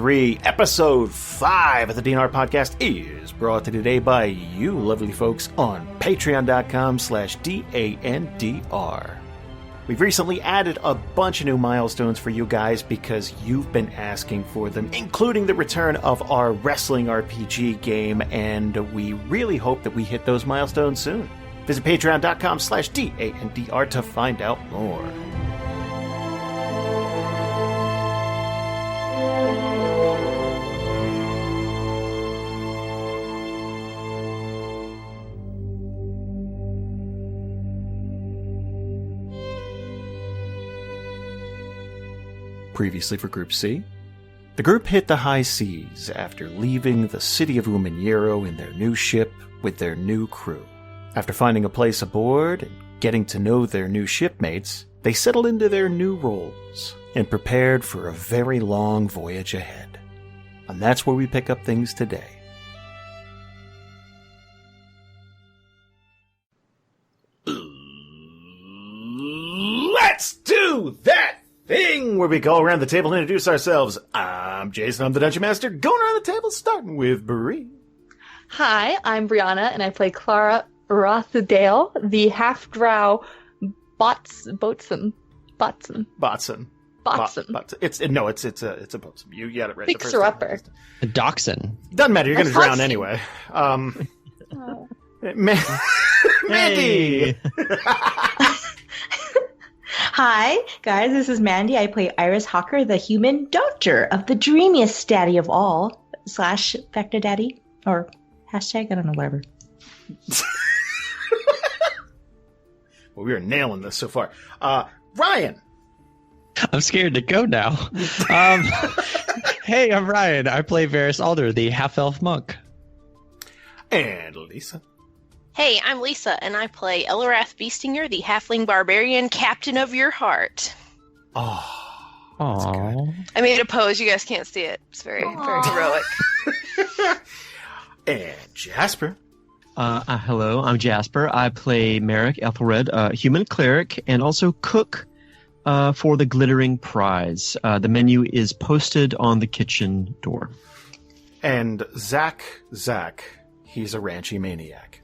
3, Episode 5 of the DNR Podcast is brought to you today by you lovely folks on patreon.com/DANDR. We've recently added a bunch of new milestones for you guys because you've been asking for them, including the return of our wrestling RPG game, and we really hope that we hit those milestones soon. Visit patreon.com/DANDR to find out more. Previously for Group C, the group hit the high seas after leaving the city of Uman'Yaro in their new ship with their new crew. After finding a place aboard and getting to know their new shipmates, they settled into their new roles and prepared for a very long voyage ahead. And that's where we pick up things today. Let's do that thing where we go around the table and introduce ourselves. I'm Jason, I'm the Dungeon Master, going around the table starting with Variis. Hi, I'm Brianna, and I play Klara Rothdale, the half-drow boatswain. It's a boatswain. You got it right. Fixer-upper. A dachshund. Doesn't matter, you're going to drown anyway. Mandy! Hi, guys, this is Mandy. I play Iris Hawker, the human doctor of the dreamiest daddy of all, / Vector Daddy, or hashtag, I don't know, whatever. Well, we are nailing this so far. Ryan! I'm scared to go now. Hey, I'm Ryan. I play Variis Alder, the half-elf monk. And Lisa. Hey, I'm Lisa, and I play Eliwrath Beastinger, the halfling barbarian captain of your heart. Oh, that's good. I made a pose. You guys can't see it. It's very, very heroic. And Jasper. Hello, I'm Jasper. I play Marrek, Ethelred, human cleric, and also cook for the Glittering Prize. The menu is posted on the kitchen door. And Zach, he's a ranchy maniac.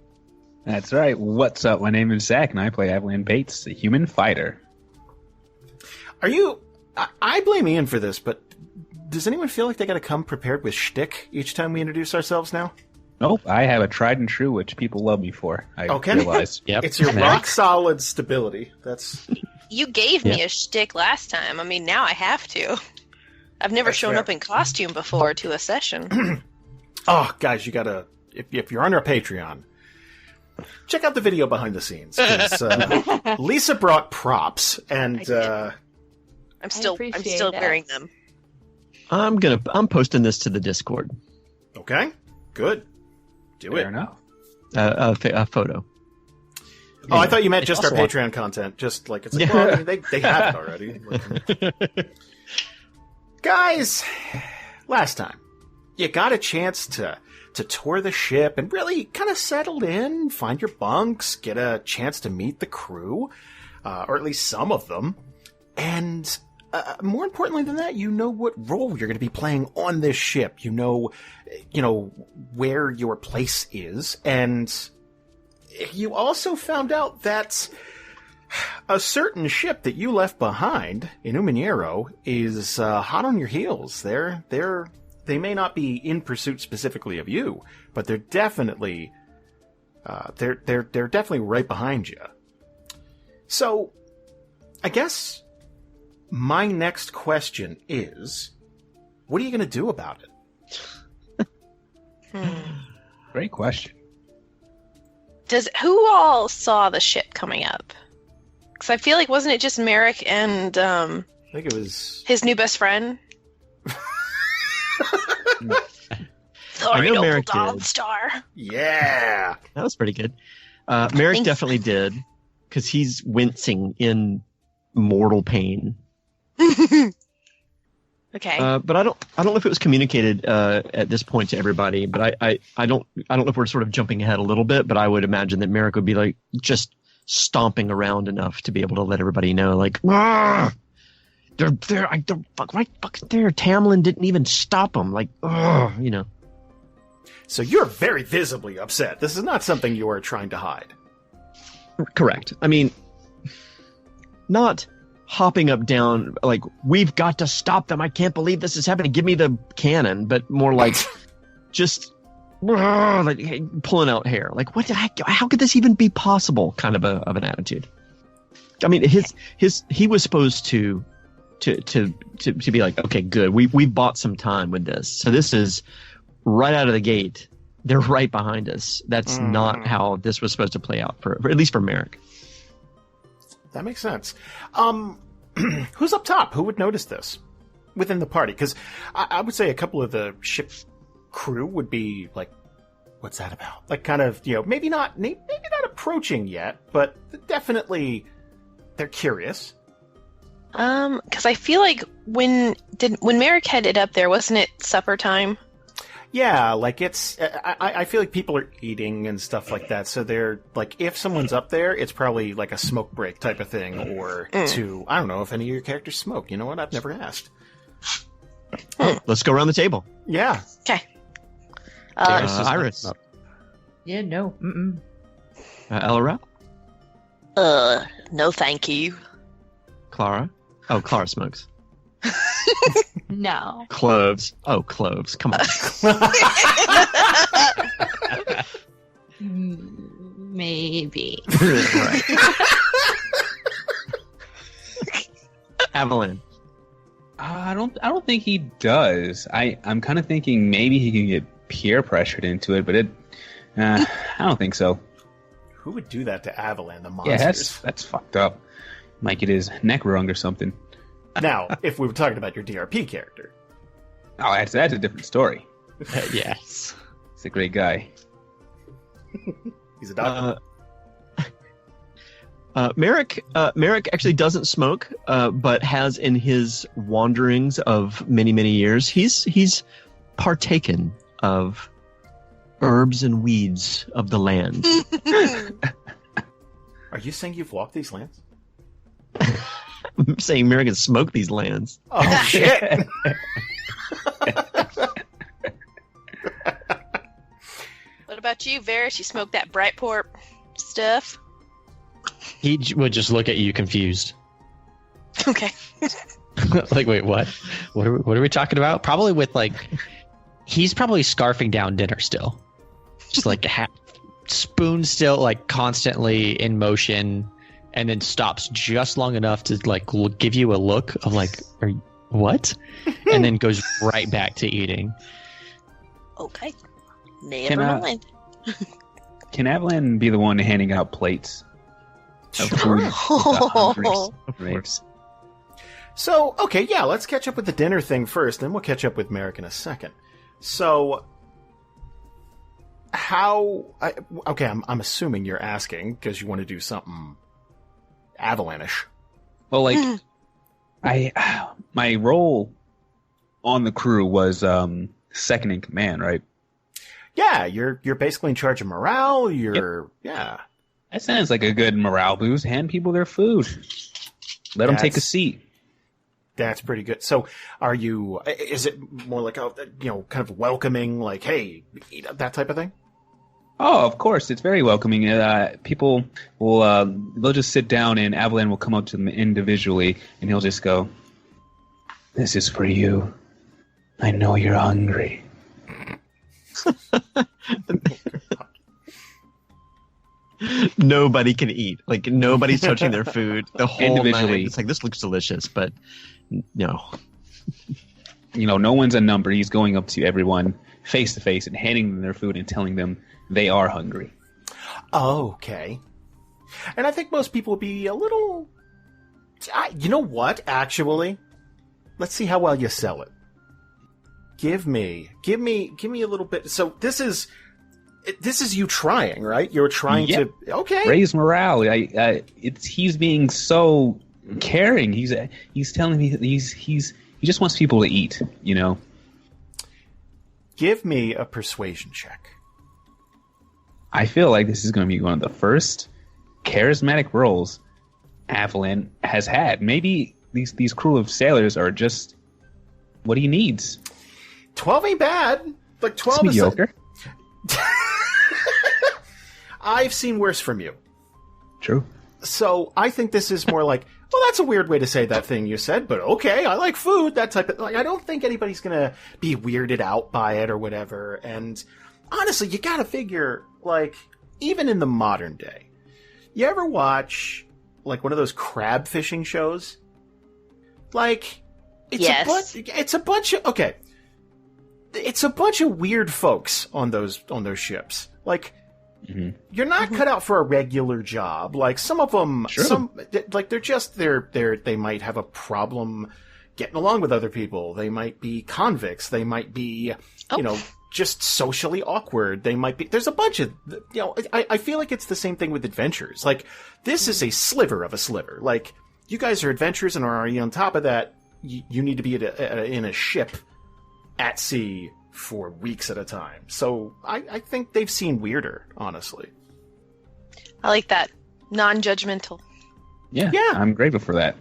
That's right. What's up? My name is Zach, and I play Avalan Bates, the human fighter. Are you... I blame Ian for this, but does anyone feel like they gotta come prepared with shtick each time we introduce ourselves now? Nope, I have a tried and true, which people love me for, I realize. Yep. It's your rock-solid stability. That's... You gave me a shtick last time. I mean, now I have to. I've never shown up in costume before to a session. Oh, guys, you gotta... If you're on our Patreon... check out the video behind the scenes. 'Cause, Lisa brought props, and I'm still wearing them. I'm posting this to the Discord. Okay, good. Do Fair it. enough. A photo. Oh, I thought you meant It's just our also Patreon content. Just like it's like, well, I mean, they have it already. Guys, last time you got a chance to tour the ship and really kind of settle in, find your bunks, get a chance to meet the crew, or at least some of them. And more importantly than that, you know what role you're going to be playing on this ship. You know where your place is. And you also found out that a certain ship that you left behind in Uman'Yaro is hot on your heels. They may not be in pursuit specifically of you, but they're definitely they're definitely right behind you. So, I guess my next question is, what are you going to do about it? Great question. Who all saw the ship coming up? Because I feel like, wasn't it just Marrek and I think it was his new best friend? I know Marrek did. Star. Yeah, That was pretty good. Marrek definitely did, because he's wincing in mortal pain. Okay. But I don't know if it was communicated at this point to everybody. But I don't know if we're sort of jumping ahead a little bit. But I would imagine that Marrek would be like just stomping around enough to be able to let everybody know, like, they're right fucking there. Tamlin didn't even stop them. Like, ugh, you know. So you're very visibly upset. This is not something you are trying to hide. Correct. I mean, not hopping up down like, we've got to stop them. I can't believe this is happening. Give me the cannon. But more like just like pulling out hair. Like, what the heck? How could this even be possible? Kind of an attitude. I mean, he was supposed to be like, okay, good. We've bought some time with this. So this is right out of the gate. They're right behind us. That's not how this was supposed to play out for at least for Marrek. That makes sense. Who's up top? Who would notice this within the party? Because I would say a couple of the ship crew would be like, what's that about? Like, kind of, maybe not approaching yet, but definitely they're curious. Because I feel like when Marrek headed up there, wasn't it supper time? Yeah, like I feel like people are eating and stuff like that. So they're like, if someone's up there, it's probably like a smoke break type of thing, or I don't know if any of your characters smoke. You know what? I've never asked. Let's go around the table. Yeah. Okay. Iris. Yeah, no. Mm-mm. Eliwrath? No thank you. Klara? Oh, Klara smokes. No. Cloves. Oh, cloves. Come on. Maybe. Right. Avalan. I don't think he does. I'm kind of thinking maybe he can get peer pressured into it, but I don't think so. Who would do that to Avalan, the monsters? Yeah, that's fucked up. Might get his neck wrung or something. Now, if we were talking about your DRP character. Oh, that's a different story. Yes. He's a great guy. He's a doctor. Marrek actually doesn't smoke, but has in his wanderings of many, many years, he's partaken of herbs and weeds of the land. Are you saying you've walked these lands? I'm saying Marrek has smoked these lands. Oh, shit! What about you, Variis? You smoked that Brightport stuff? He would just look at you confused. Okay. Like, wait, what? What are we talking about? Probably with, like, he's probably scarfing down dinner still. Just like spoon still, like, constantly in motion, and then stops just long enough to, like, give you a look of, like, what? And then goes right back to eating. Okay. Never mind. Can Avalan be the one handing out plates of food? Of course. So, okay, yeah, let's catch up with the dinner thing first, then we'll catch up with Marrek in a second. So, I'm assuming you're asking because you want to do something Avalanish. Well, like, my role on the crew was second in command, right? Yeah, you're basically in charge of morale. Yeah. That sounds like a good morale boost. Hand people their food. Let them take a seat. That's pretty good. So, is it more like kind of welcoming, like, hey, eat up, that type of thing? Oh, of course. It's very welcoming. People will, they'll just sit down and Avalan will come up to them individually and he'll just go, "This is for you. I know you're hungry." Nobody can eat. Like, nobody's touching their food the whole individually. night. It's like, this looks delicious, but no. No one's a number. He's going up to everyone face to face and handing them their food and telling them they are hungry. Okay. And I think most people would be a little... you know what, actually? Let's see how well you sell it. Give me a little bit. So this is you trying, right? You're trying to... Okay. Raise morale. He's being so caring. He's telling me that he just wants people to eat, Give me a persuasion check. I feel like this is going to be one of the first charismatic roles Avalan has had. Maybe these crew of sailors are just what he needs. 12 ain't bad. Like 12 It's mediocre. I've seen worse from you. True. So I think this is more like, well, that's a weird way to say that thing you said, but okay, I like food, that type of, like, I don't think anybody's gonna be weirded out by it or whatever. And honestly, you gotta figure, like, even in the modern day, you ever watch, like, one of those crab fishing shows? Like, Yes. it's a bunch of, okay, it's a bunch of weird folks on those ships. Like, you're not cut out for a regular job. Like, some of them, they might have a problem getting along with other people. They might be convicts. They might be, just socially awkward. They might be, there's a bunch of, I feel like it's the same thing with adventures. Like, this is a sliver of a sliver. Like, you guys are adventurers, and are already on top of that, you need to be in a ship at sea for weeks at a time. So I think they've seen weirder, honestly. I like that. Non-judgmental. Yeah, I'm grateful for that.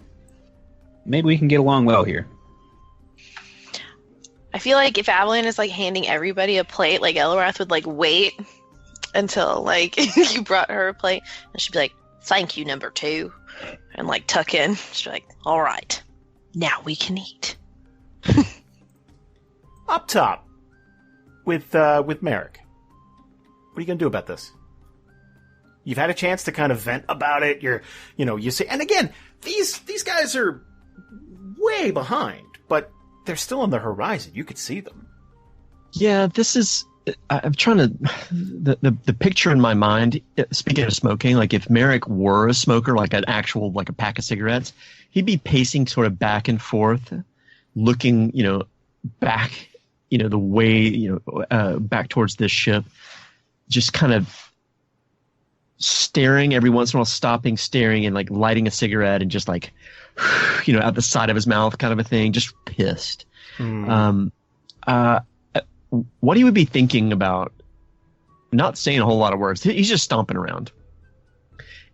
Maybe we can get along well here. I feel like if Avalan is like handing everybody a plate, like Eliwrath would like wait until like you brought her a plate, and she'd be like, "Thank you, number 2," and like tuck in. She'd be like, "All right, now we can eat." Up top, with Marrek, what are you gonna do about this? You've had a chance to kind of vent about it. You say, and again, these guys are way behind, but they're still on the horizon. You could see them. Yeah, this is. I'm trying to. The picture in my mind. Speaking of smoking, like if Marrek were a smoker, like an actual, like a pack of cigarettes, he'd be pacing sort of back and forth, looking, back, the way, back towards this ship, just kind of staring every once in a while, stopping, staring, and like lighting a cigarette, and just like, out the side of his mouth, kind of a thing, just pissed. What he would be thinking about, not saying a whole lot of words. He's just stomping around.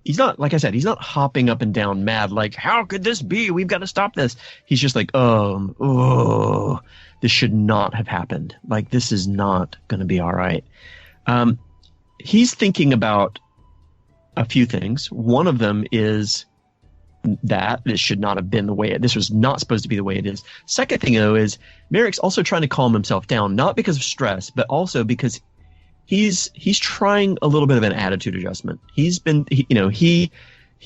He's not, like I said, he's not hopping up and down mad, like, how could this be? We've got to stop this. He's just like, this should not have happened. Like, this is not going to be all right. He's thinking about a few things. One of them is that this should not have been the way this was not supposed to be the way it is. Second thing, though, is Marrek's also trying to calm himself down, not because of stress, but also because he's trying a little bit of an attitude adjustment. He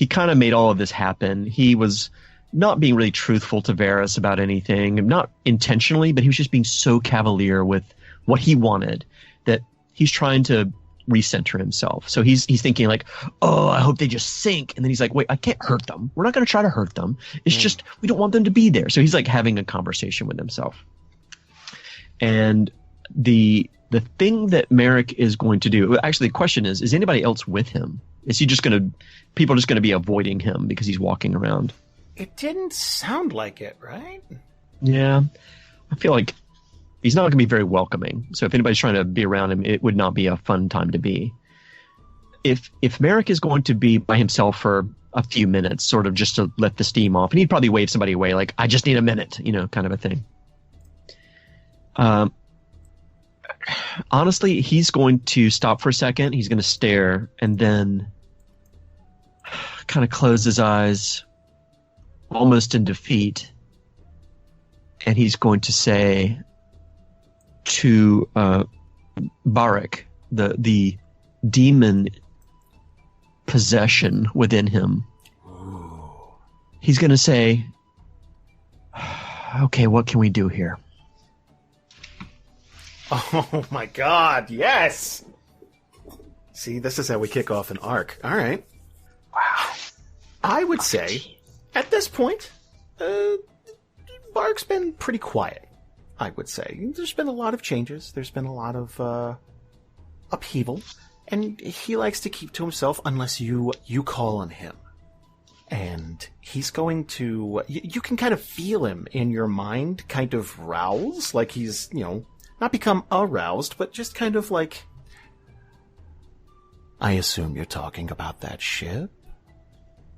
kind of made all of this happen. He was not being really truthful to Variis about anything, not intentionally, but he was just being so cavalier with what he wanted that he's trying to recenter himself. So he's thinking like, I hope they just sink. And then he's like, wait, I can't hurt them. We're not going to try to hurt them. It's just, we don't want them to be there. So he's like having a conversation with himself. And the thing that Marrek is going to do, actually the question is anybody else with him? Is he just people are just going to be avoiding him because he's walking around? It didn't sound like it, right? Yeah. I feel like he's not going to be very welcoming. So if anybody's trying to be around him, it would not be a fun time to be. If Marrek is going to be by himself for a few minutes, sort of just to let the steam off, and he'd probably wave somebody away, like, I just need a minute, kind of a thing. Honestly, he's going to stop for a second. He's going to stare and then kind of close his eyes, almost in defeat. And he's going to say to Marrek, the demon possession within him. Ooh. He's going to say, okay, what can we do here? Oh my god, yes! See, this is how we kick off an arc. All right. Wow. I would say, at this point, Marrek's been pretty quiet, I would say. There's been a lot of changes. There's been a lot of upheaval. And he likes to keep to himself unless you call on him. And he's going to... You can kind of feel him in your mind kind of rouse, like he's, not become aroused, but just kind of like... I assume you're talking about that ship?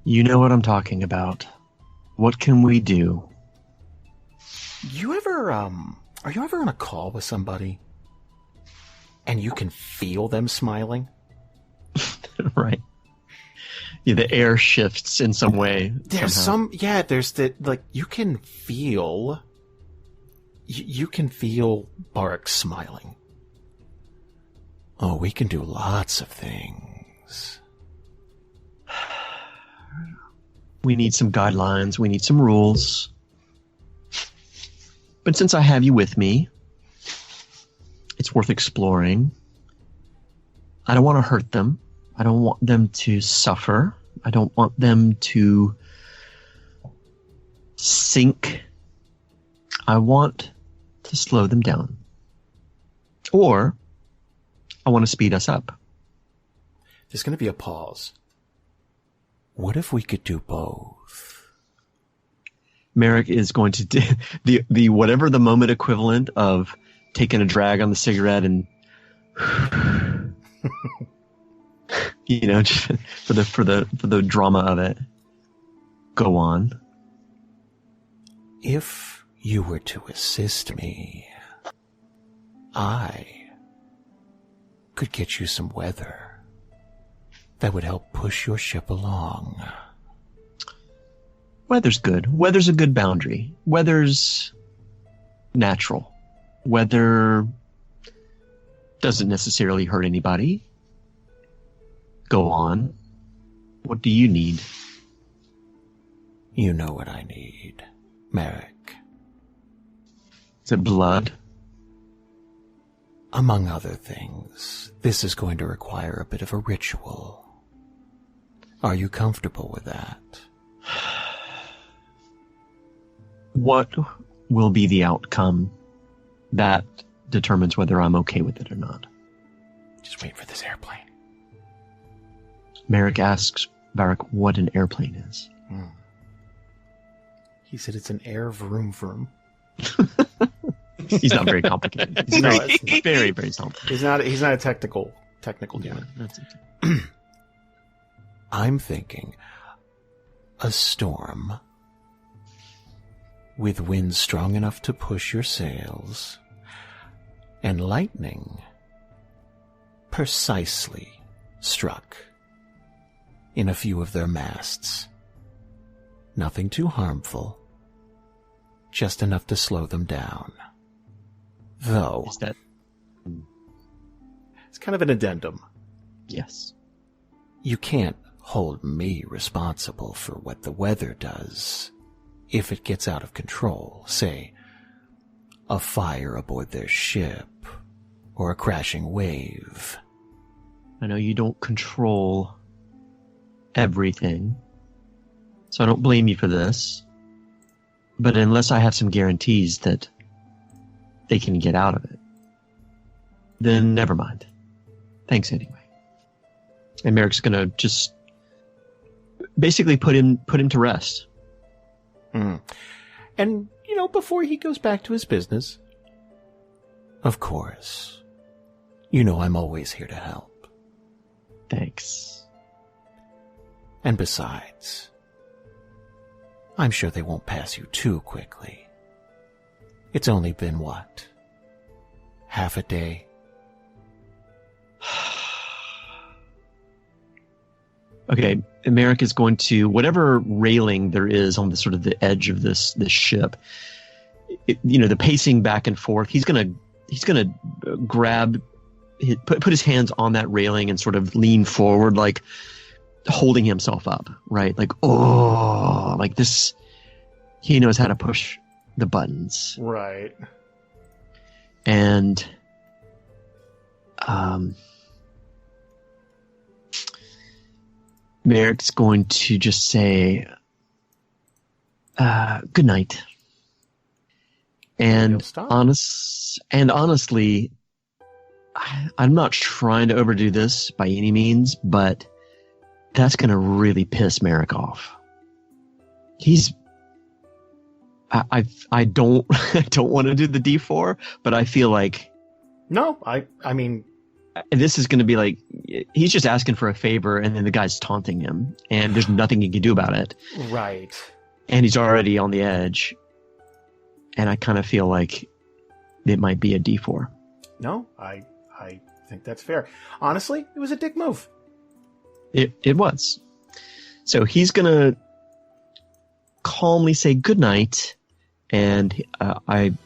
You know what I'm talking about. What can we do? Are you ever on a call with somebody and you can feel them smiling? Right. Yeah, the air shifts in some way. There's somehow. there's you can feel Marrek smiling. Oh, we can do lots of things. We need some guidelines. We need some rules. But since I have you with me, it's worth exploring. I don't want to hurt them. I don't want them to suffer. I don't want them to sink. I want to slow them down. Or I want to speed us up. There's going to be a pause. What if we could do both? Marrek is going to do the whatever the moment equivalent of taking a drag on the cigarette and just for the drama of it. Go on. If you were to assist me, I could get you some weather that would help push your ship along. Weather's good. Weather's a good boundary. Weather's natural. Weather doesn't necessarily hurt anybody. Go on. What do you need? You know what I need, Marrek. Is it blood? Among other things, this is going to require a bit of a ritual. Are you comfortable with that? What will be the outcome? That determines whether I'm okay with it or not. Just wait for this airplane. Marrek asks Variis what an airplane is. He said it's an air vroom vroom. He's not very complicated. He's very, very simple. He's not a technical human. That's it. I'm thinking a storm with wind strong enough to push your sails and lightning precisely struck in a few of their masts. Nothing too harmful, just enough to slow them down. Though, Is that? it's kind of an addendum. Yes. You can't hold me responsible for what the weather does if it gets out of control. Say, a fire aboard their ship, or a crashing wave. I know you don't control everything, so I don't blame you for this. But unless I have some guarantees that they can get out of it, then never mind. Thanks anyway. And Marrek's gonna just basically put him to rest. And, before he goes back to his business, of course, I'm always here to help. Thanks. And besides, I'm sure they won't pass you too quickly. It's only been, what, half a day? Okay, Marrek is going to, whatever railing there is on the sort of the edge of this ship, the pacing back and forth, he's gonna grab, put his hands on that railing and sort of lean forward, like holding himself up, right? Like, like this, he knows how to push the buttons. Right. And, Marrek's going to just say, good night. And honestly, I'm not trying to overdo this by any means, but that's going to really piss Marrek off. I don't want to do the D4, but I feel like No, I mean, this is going to be like, he's just asking for a favor, and then the guy's taunting him, and there's nothing he can do about it. right. and he's already on the edge. And I kind of feel like it might be a D4. No, I think that's fair. Honestly, it was a dick move. It was. So he's gonna calmly say goodnight, and I'm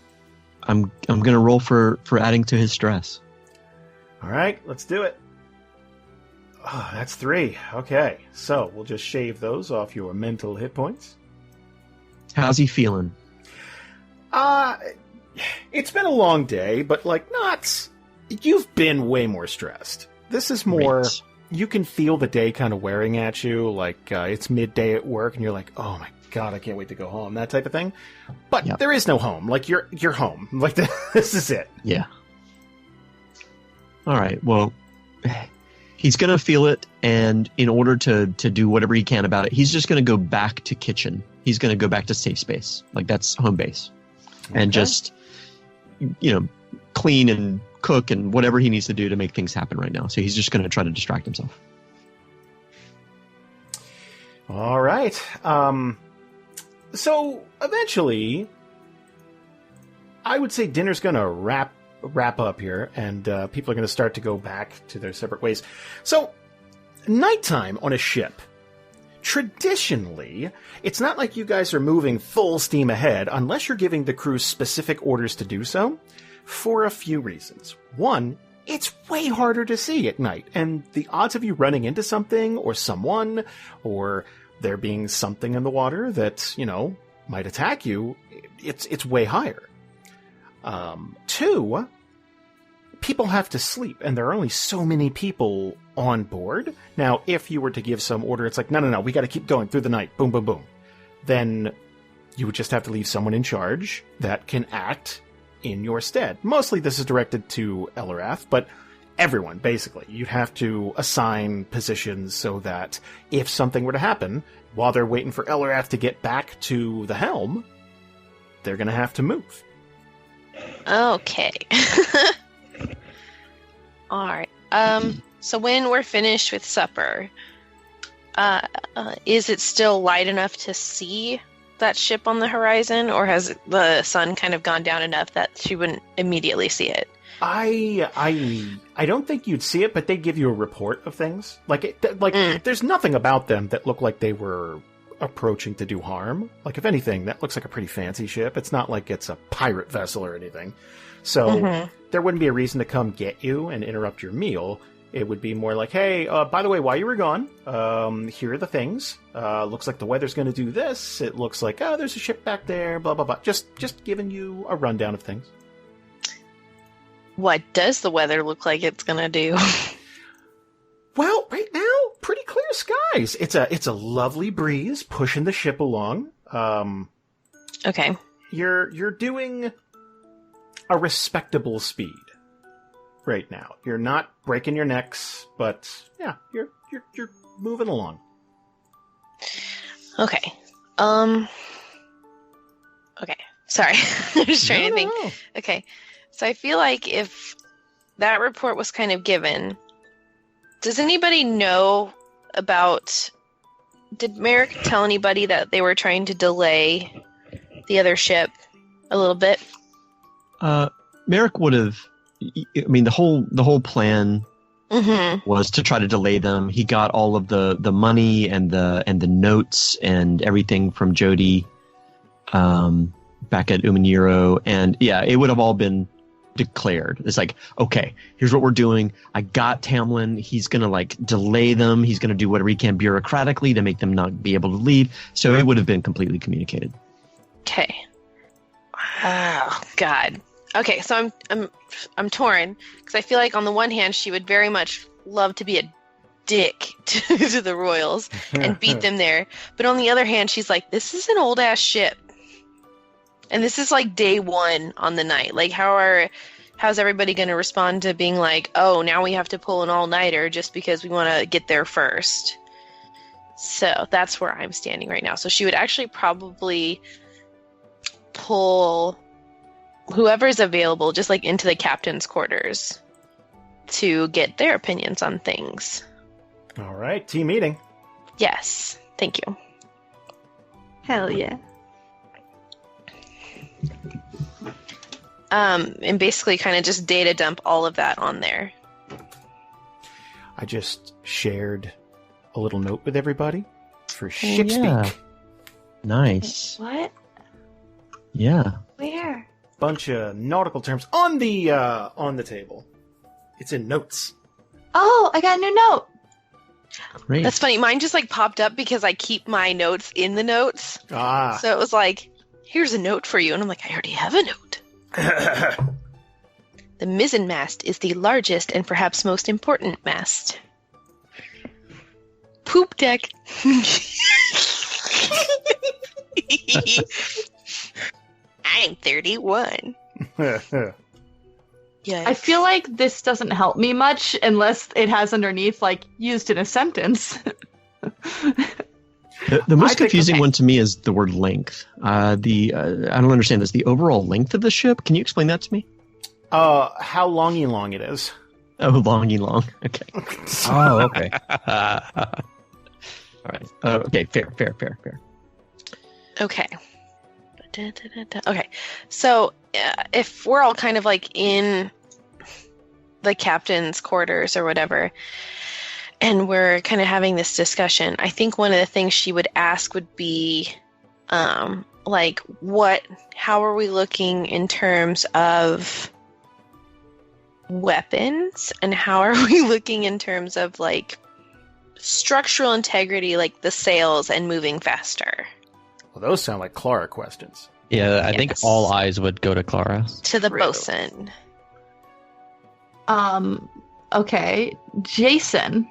gonna roll for adding to his stress. All right, let's do it. Oh, that's 3. Okay, so we'll just shave those off your mental hit points. How's he feeling? It's been a long day, but not. You've been way more stressed. This is more. Great. You can feel the day kind of wearing at you, like it's midday at work, and you're like, "Oh my god, I can't wait to go home." That type of thing. But Yep. there is no home. Like you're home. Like this is it. Yeah. All right. Well, he's gonna feel it, and in order to do whatever he can about it, he's just gonna go back to kitchen. He's gonna go back to safe space. Like that's home base, and just clean and cook and whatever he needs to do to make things happen right now. So he's just gonna try to distract himself. All right. So eventually, I would say dinner's gonna wrap up here, and people are gonna start to go back to their separate ways. So, nighttime on a ship. Traditionally, it's not like you guys are moving full steam ahead unless you're giving the crew specific orders to do so, for a few reasons. One, it's way harder to see at night, and the odds of you running into something or someone, or there being something in the water that, might attack you, it's way higher. 2, people have to sleep, and there are only so many people on board. Now, if you were to give some order, it's like, no, we got to keep going through the night, boom, boom, boom. Then you would just have to leave someone in charge that can act in your stead. Mostly this is directed to Eliwrath, but everyone, basically. You'd have to assign positions so that if something were to happen, while they're waiting for Eliwrath to get back to the helm, they're going to have to move. Okay. All right. So when we're finished with supper, is it still light enough to see that ship on the horizon, or has the sun kind of gone down enough that she wouldn't immediately see it? I don't think you'd see it, but they give you a report of things. There's nothing about them that look like they were approaching to do harm. Like, if anything, that looks like a pretty fancy ship. It's not like it's a pirate vessel or anything. So there wouldn't be a reason to come get you and interrupt your meal. It would be more like, hey, by the way, while you were gone, here are the things. Looks like the weather's going to do this. It looks like, there's a ship back there, blah, blah, blah. Just giving you a rundown of things. What does the weather look like it's going to do? Well, right now, pretty clear skies. It's a lovely breeze pushing the ship along. Okay. You're doing a respectable speed right now. You're not breaking your necks, but yeah, you're moving along. Okay. Okay. Sorry. I'm just trying to think. No. Okay. So I feel like if that report was kind of given, does anybody know about... Did Marrek tell anybody that they were trying to delay the other ship a little bit? Marrek would have... I mean, the whole plan was to try to delay them. He got all of the money and the notes and everything from Jody back at Umaniro, and yeah, it would have all been declared. It's like, okay, here's what we're doing. I got Tamlin. He's gonna delay them. He's gonna do whatever he can bureaucratically to make them not be able to leave. So it would have been completely communicated. Okay. Oh God. Okay, so I'm torn because I feel like on the one hand she would very much love to be a dick to the Royals and beat them there, but on the other hand she's like, this is an old ass ship, and this is like day one on the night. Like, how's everybody going to respond to being like, oh, now we have to pull an all-nighter just because we want to get there first? So that's where I'm standing right now. So she would actually probably pull whoever's available just into the captain's quarters to get their opinions on things. All right, team meeting. Yes, thank you. Hell yeah. And basically kind of just data dump all of that on there. I just shared a little note with everybody for ship yeah. speak. Nice. What? Yeah. Where? Bunch of nautical terms on the table. It's in notes. Oh, I got a new note. Great. That's funny. Mine just like popped up because I keep my notes in the notes. Ah. So it was like, here's a note for you. And I'm like, I already have a note. The mizzen mast is the largest and perhaps most important mast. Poop deck. I'm 31. Yeah. I feel like this doesn't help me much unless it has underneath, like, used in a sentence. The most confusing one to me is the word length. I don't understand this. The overall length of the ship. Can you explain that to me? How long it is. Oh, longy long. Okay. Oh, okay. All right. Okay. Fair. Okay. Okay. So if we're all kind of like in the captain's quarters or whatever, and we're kind of having this discussion, I think one of the things she would ask would be, like, how are we looking in terms of weapons, and how are we looking in terms of, like, structural integrity, like the sails and moving faster? Well, those sound like Klara questions. Yeah, I think Yes. all eyes would go to Klara. To the True. bosun. Okay. Jason,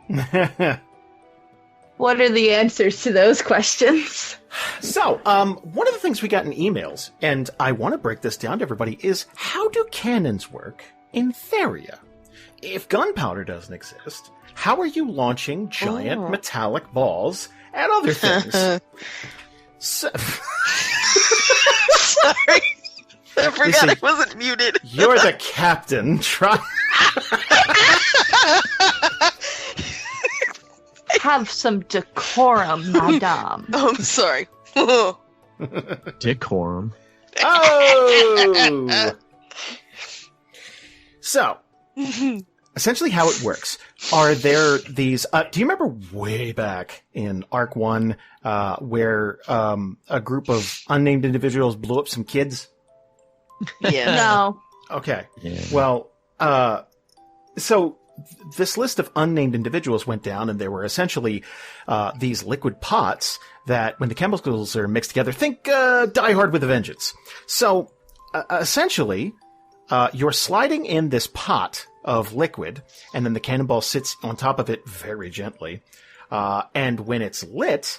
what are the answers to those questions? So, one of the things we got in emails, and I want to break this down to everybody, is how do cannons work in Theria? If gunpowder doesn't exist, how are you launching giant metallic balls at other things? So, Sorry. I forgot Listen, I wasn't muted. you're the captain. Try. Have some decorum, madame. Oh, I'm sorry. Decorum. Oh! So, essentially how it works. Are there these... do you remember way back in Arc 1 where a group of unnamed individuals blew up some kids? Yeah. No. Okay. Yeah. Well, so this list of unnamed individuals went down, and there were essentially these liquid pots that, when the chemicals are mixed together, think Die Hard with a Vengeance. So, essentially, you're sliding in this pot of liquid, and then the cannonball sits on top of it very gently. And when it's lit,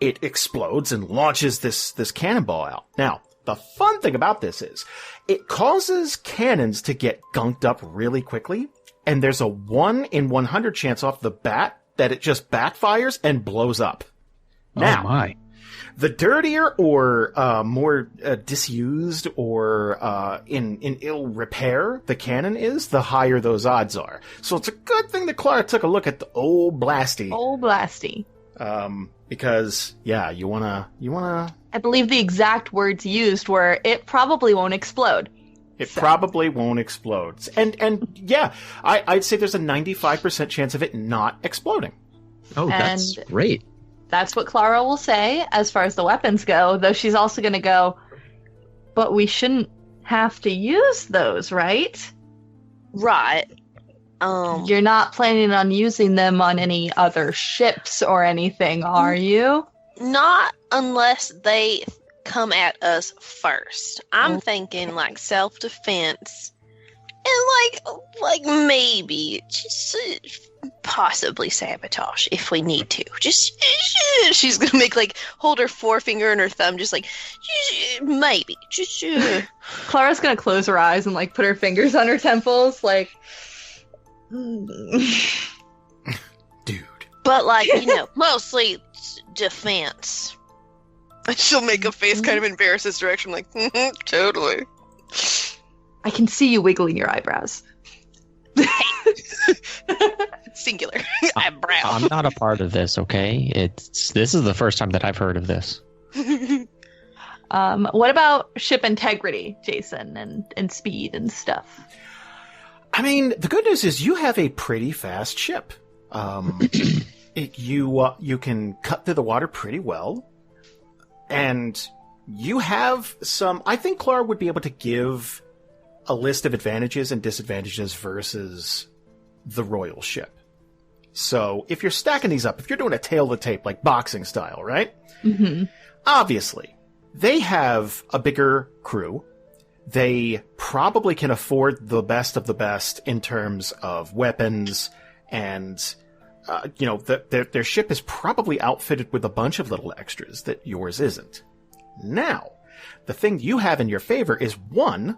it explodes and launches this cannonball out. Now, the fun thing about this is it causes cannons to get gunked up really quickly, and there's a 1 in 100 chance off the bat that it just backfires and blows up. Now, Oh my. the dirtier or more disused or in ill repair the cannon is, the higher those odds are. So it's a good thing that Klara took a look at the old blasty. Oh, blasty. Because, yeah, you wanna... I believe the exact words used were, it probably won't explode. It probably won't explode. And yeah, I'd say there's a 95% chance of it not exploding. Oh, that's And- great. That's what Klara will say as far as the weapons go, though she's also going to go, but we shouldn't have to use those, right? Right. You're not planning on using them on any other ships or anything, are you? Not unless they come at us first. I'm thinking like self-defense and like maybe just possibly sabotage if we need to. Just she's gonna make like hold her forefinger and her thumb, just like maybe. Just Clara's going to close her eyes and like put her fingers on her temples, like. Dude. but like mostly defense. And she'll make a face kind of embarrass this direction, like totally. I can see you wiggling your eyebrows. Singular eyebrow. I'm not a part of this, okay? This is the first time that I've heard of this. What about ship integrity, Jason, and speed and stuff? I mean, the good news is you have a pretty fast ship. You can cut through the water pretty well, and you have some. I think Klara would be able to give a list of advantages and disadvantages versus the royal ship. So if you're stacking these up, if you're doing a tail to tape like boxing style, right? Mm-hmm. Obviously, they have a bigger crew. They probably can afford the best of the best in terms of weapons, and their ship is probably outfitted with a bunch of little extras that yours isn't. Now, the thing you have in your favor is, one,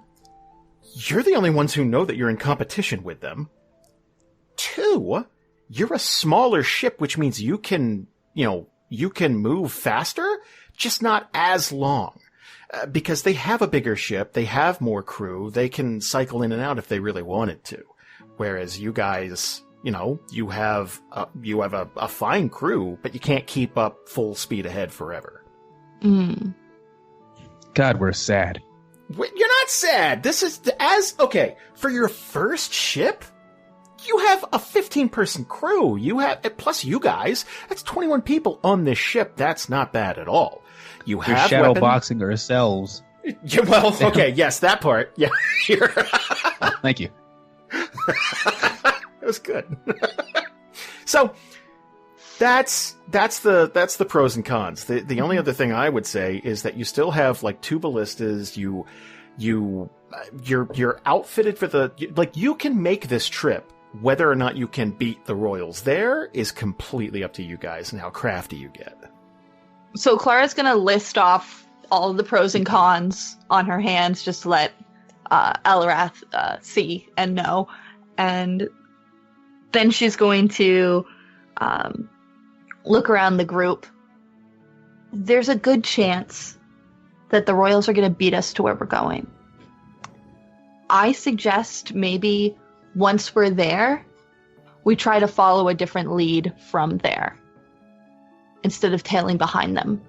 you're the only ones who know that you're in competition with them. Two, you're a smaller ship, which means you can move faster, just not as long. Because they have a bigger ship, they have more crew, they can cycle in and out if they really wanted to. Whereas you guys, you have a fine crew, but you can't keep up full speed ahead forever. Mm. God, we're sad. You're not sad. This is for your first ship, you have a 15-person crew. You have, plus you guys, that's 21 people on this ship. That's not bad at all. You We're have shadow boxing ourselves. Yeah, well, okay, yes, that part. Yeah, Thank you. That was good. So that's the pros and cons. The only other thing I would say is that you still have like 2 ballistas. You're outfitted for you can make this trip. Whether or not you can beat the Royals there is completely up to you guys and how crafty you get. So Klara's going to list off all of the pros and cons on her hands just to let Eliwrath see and know. And then she's going to look around the group. There's a good chance that the Royals are going to beat us to where we're going. I suggest maybe once we're there, we try to follow a different lead from there instead of tailing behind them.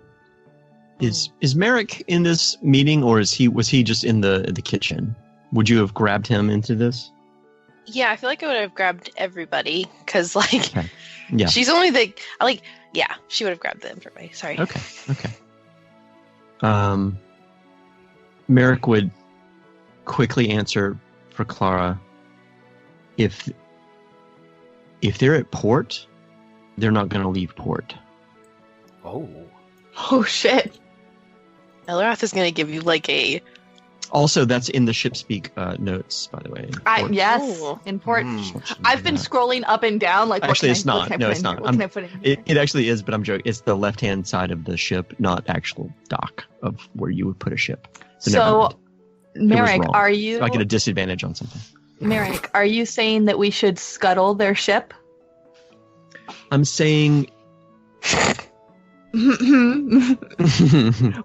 Is Marrek in this meeting, or was he just in the kitchen? Would you have grabbed him into this? Yeah, I feel like I would have grabbed everybody because, Okay. Yeah. she's only she would have grabbed them for me. Sorry. Okay. Marrek would quickly answer for Klara. If they're at port, they're not going to leave port. Oh shit. Eliwrath is going to give you like a. Also, that's in the ship speak notes, by the way. Yes, Ooh. important. I've been scrolling up and down. Like, Actually, what it's can I- not. what can I No, put it's in not. here? What can I put in here? It actually is, but I'm joking. It's the left-hand side of the ship, not actual dock of where you would put a ship. never So, mind. It was Marrek, wrong. are you? I get a disadvantage on something. Marrek, are you saying that we should scuttle their ship? I'm saying.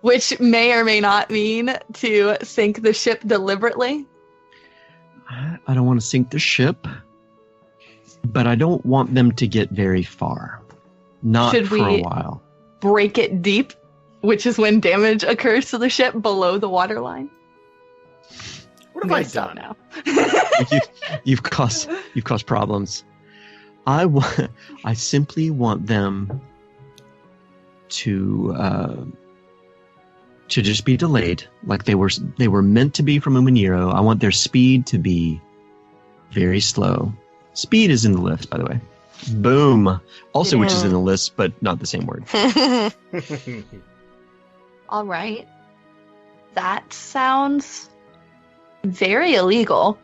Which may or may not mean to sink the ship deliberately. I don't want to sink the ship, but I don't want them to get very far. Not Should for a we- while. Break it deep, which is when damage occurs to the ship below the waterline. What have I done? Now. You've caused problems. I simply want them to just be delayed, like they were meant to be from Umaniro. I want their speed to be very slow. Speed is in the list, by the way. Boom. Also, which is in the list, but not the same word. All right. That sounds very illegal.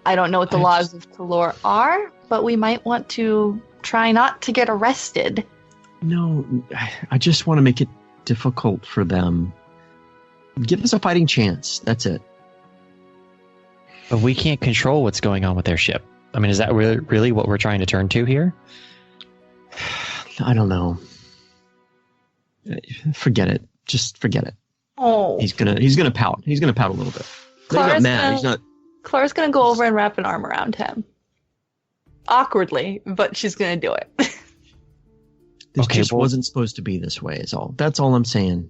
I don't know what the laws of Talor are, but we might want to try not to get arrested. No, I just want to make it difficult for them. Give us a fighting chance. That's it. But we can't control what's going on with their ship. I mean, is that really what we're trying to turn to here? I don't know. Forget it. Just forget it. Oh. He's gonna pout. He's gonna pout a little bit. But he's not Clara's mad. gonna- He's not. Clara's gonna go over and wrap an arm around him. Awkwardly, but she's gonna do it. This Okay, just well- wasn't supposed to be this way. Is all. That's all I'm saying.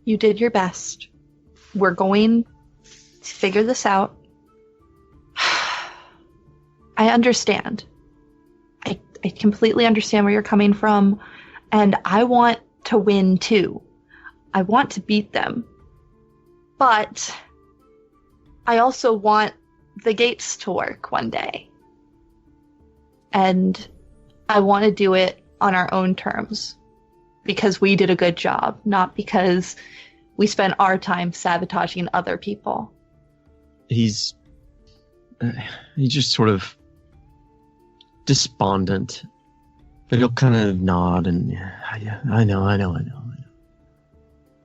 You did your best. We're going to figure this out. I understand. I completely understand where you're coming from, and I want to win too. I want to beat them. But I also want the gates to work one day. And I want to do it on our own terms. Because we did a good job, not because we spent our time sabotaging other people. He's just sort of despondent, but he'll kind of nod and yeah, I know.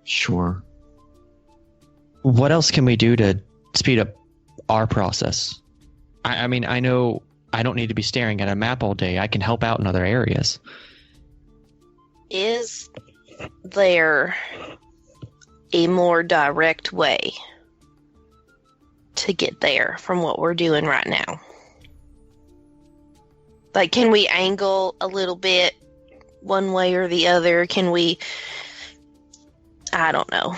Sure. What else can we do to speed up our process? I mean, I know I don't need to be staring at a map all day. I can help out in other areas. Is there a more direct way to get there from what we're doing right now? Like, can we angle a little bit one way or the other? Can we... I don't know.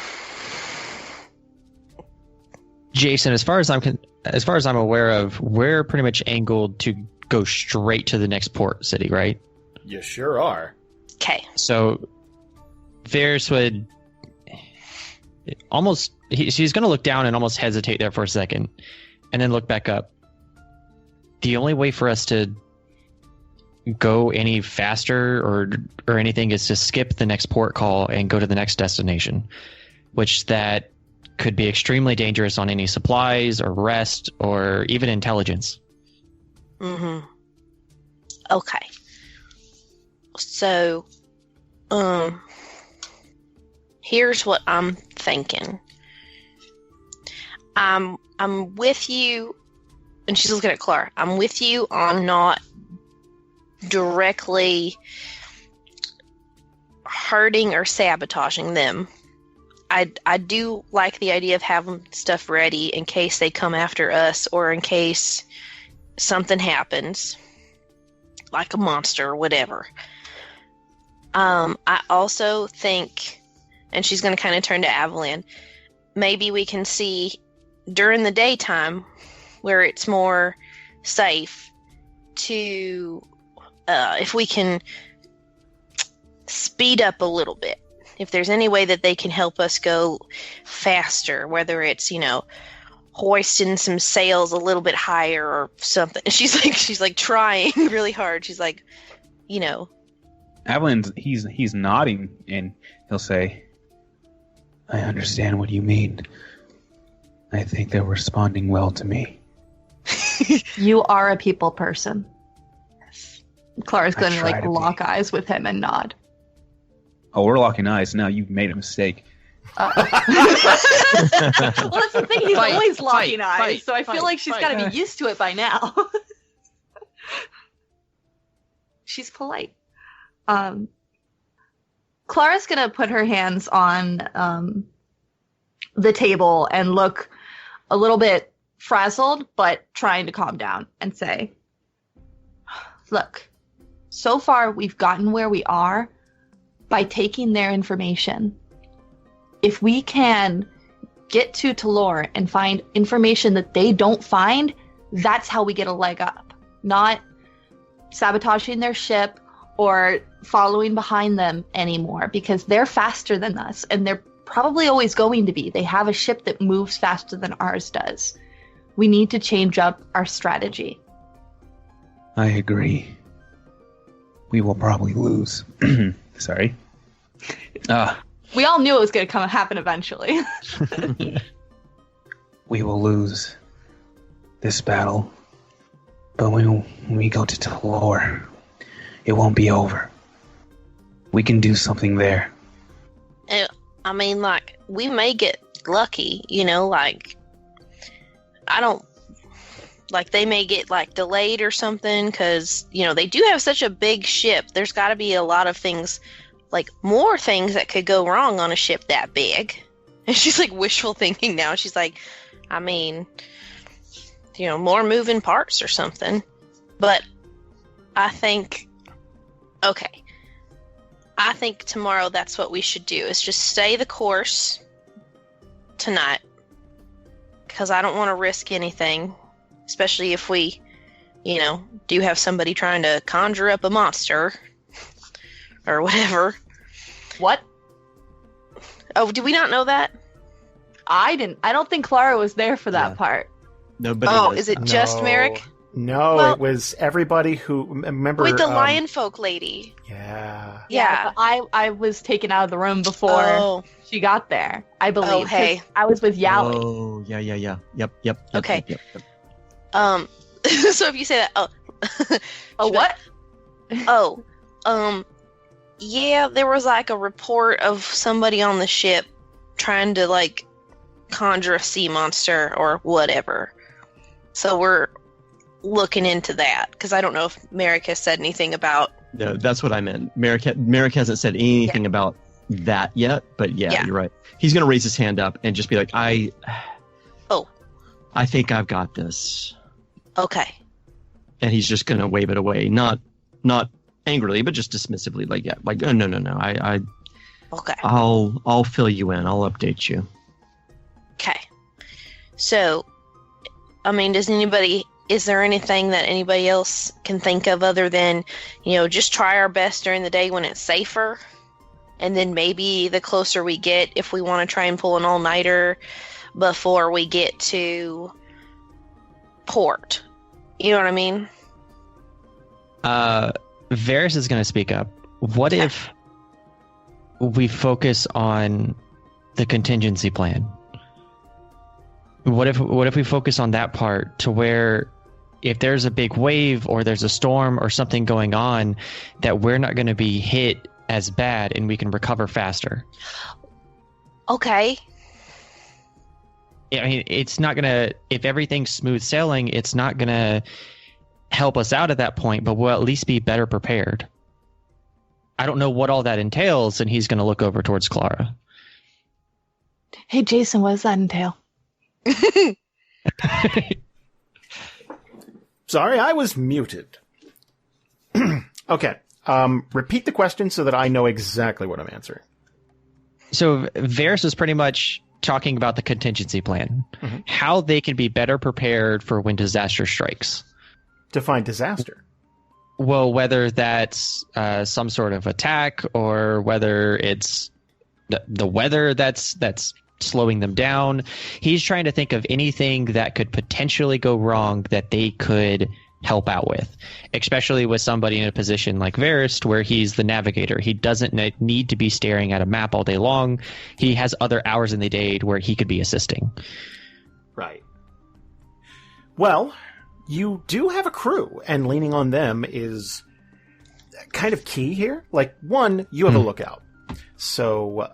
Jason, as far as I'm aware of, we're pretty much angled to go straight to the next port city, right? You sure are. Okay. So Variis would almost... She's going to look down and almost hesitate there for a second, and then look back up. The only way for us to go any faster or anything is to skip the next port call and go to the next destination, which that could be extremely dangerous on any supplies or rest or even intelligence. Mm-hmm. Okay. So, here's what I'm thinking. I'm with you, and she's looking at Klara. I'm with you on not directly hurting or sabotaging them. I do like the idea of having stuff ready in case they come after us or in case something happens, like a monster or whatever. I also think, and she's going to kind of turn to Avalan, maybe we can see during the daytime where it's more safe to, if we can speed up a little bit. If there's any way that they can help us go faster, whether it's, hoisting some sails a little bit higher or something. She's like trying really hard. She's like, Avalan's he's nodding, and he'll say, "I understand what you mean. I think they're responding well to me." You are a people person. Clara's going to try to lock eyes with him and nod. Oh, we're locking eyes. Now you've made a mistake. Well, that's the thing. He's always locking eyes, so I feel like she's got to be used to it by now. She's polite. Clara's going to put her hands on the table and look a little bit frazzled, but trying to calm down and say, "Look, so far we've gotten where we are by taking their information. If we can get to Talor and find information that they don't find, that's how we get a leg up. Not sabotaging their ship or following behind them anymore, because they're faster than us, and they're probably always going to be. They have a ship that moves faster than ours does. We need to change up our strategy." I agree. We will probably lose. Sorry. We all knew it was going to happen eventually. We will lose this battle, but when we go to Talor, it won't be over. We can do something there. I mean, we may get lucky, they may get, delayed or something, because, they do have such a big ship. There's got to be a lot of things, more things that could go wrong on a ship that big. And she's, wishful thinking now. She's like, more moving parts or something. But I think, okay, I think tomorrow that's what we should do, is just stay the course tonight. Because I don't want to risk anything, especially if we, do have somebody trying to conjure up a monster or whatever. What? Oh, did we not know that? I didn't. I don't think Klara was there for that part. Nobody. Oh, knows is it that. just Marrek? No, Well- it was everybody who remember. Wait, the lion folk lady. Yeah. Yeah. but I was taken out of the room before Oh, she got there, I believe. Oh, hey. 'cause I was with Yali. Oh, yeah. Yep. Okay. Yep. so if you say that, Oh, what? yeah, there was like a report of somebody on the ship trying to like conjure a sea monster or whatever. So we're looking into that because I don't know if Marrek has said anything about. No, that's what I meant. Marrek hasn't said anything about that yet, but yeah, you're right. He's going to raise his hand up and just be like, I think I've got this. Okay. And he's just going to wave it away, not angrily, but just dismissively, like oh, no. Okay. I'll fill you in. I'll update you. Okay. So, I mean, is there anything that anybody else can think of other than, just try our best during the day when it's safer? And then maybe the closer we get, if we want to try and pull an all-nighter before we get to port. You know what I mean? Variis is going to speak up. What if we focus on the contingency plan? What if we focus on that part to where if there's a big wave or there's a storm or something going on, that we're not going to be hit as bad and we can recover faster? Okay. I mean, it's not going to, if everything's smooth sailing, it's not going to help us out at that point, but we'll at least be better prepared. I don't know what all that entails, and he's going to look over towards Klara. Hey, Jason, what does that entail? Sorry, I was muted. Okay. Repeat the question so that I know exactly what I'm answering. So Variis is pretty much talking about the contingency plan, how they can be better prepared for when disaster strikes. Define disaster. Well, whether that's some sort of attack or whether it's the weather that's slowing them down. He's trying to think of anything that could potentially go wrong that they could help out with, especially with somebody in a position like Variis where he's the navigator. He doesn't need to be staring at a map all day long. He has other hours in the day where he could be assisting. Right. Well, you do have a crew, and leaning on them is kind of key here. Like, one, you have a lookout. So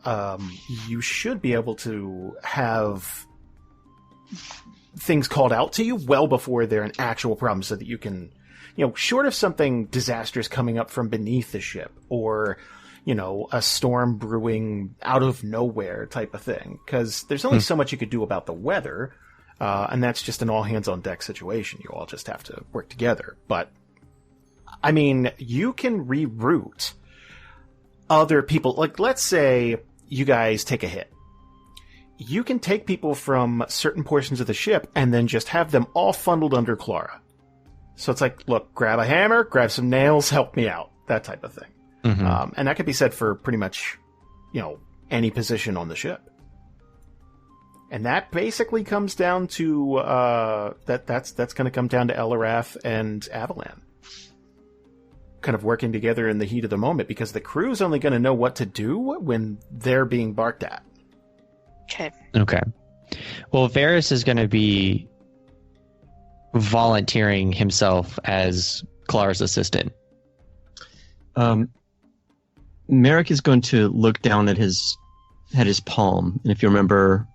you should be able to have things called out to you well before they're an actual problem so that you can, short of something disastrous coming up from beneath the ship or, a storm brewing out of nowhere type of thing. Because there's only so much you could do about the weather, and that's just an all-hands-on-deck situation. You all just have to work together. But, I mean, you can reroute other people. Like, let's say you guys take a hit. You can take people from certain portions of the ship and then just have them all funneled under Klara. So it's like, look, grab a hammer, grab some nails, help me out. That type of thing. And that could be said for pretty much, any position on the ship. And that basically comes down to, that's going to come down to Eliwrath and Avalan. Kind of working together in the heat of the moment, because the crew's only going to know what to do when they're being barked at. Okay. Well, Variis is going to be volunteering himself as Klara's assistant. Marrek is going to look down at his palm, and if you remember,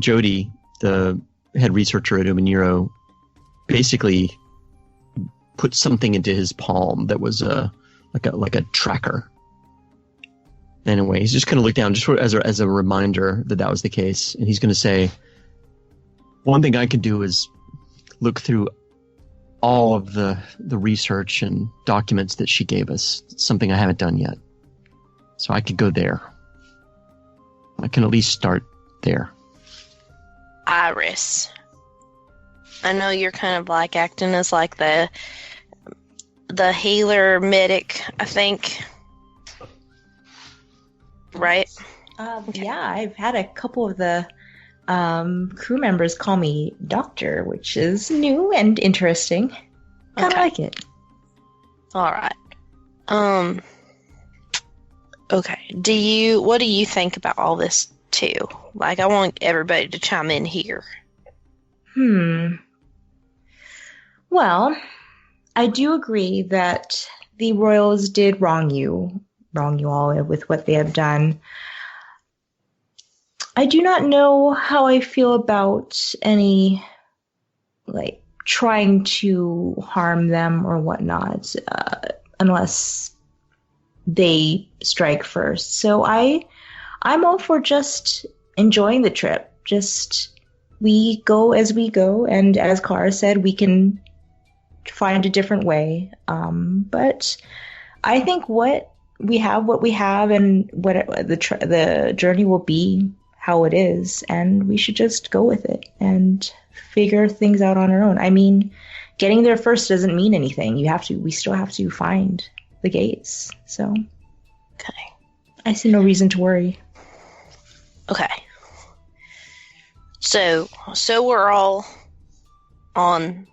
Jody, the head researcher at Umaniro, basically put something into his palm that was like a tracker. Anyway, he's just going to look down just as a reminder that was the case, and he's going to say, one thing I can do is look through all of the research and documents that she gave us. It's something I haven't done yet. So I could go there. I can at least start there. Iris, I know you're kind of like acting as like the healer medic, I think. Right? Yeah, I've had a couple of the crew members call me doctor, which is new and interesting. Kind of like it. All right. Okay. What do you think about all this too? Like, I want everybody to chime in here. Well, I do agree that the royals did wrong you all with what they have done. I do not know how I feel about any, like, trying to harm them or whatnot, unless they strike first. So I'm all for just enjoying the trip. Just, we go as we go, and as Klara said, we can find a different way. But I think what we have, and what the journey will be how it is, and we should just go with it and figure things out on our own. I mean, getting there first doesn't mean anything. We still have to find the gates. So, okay, I see no reason to worry. Okay. So we're all on.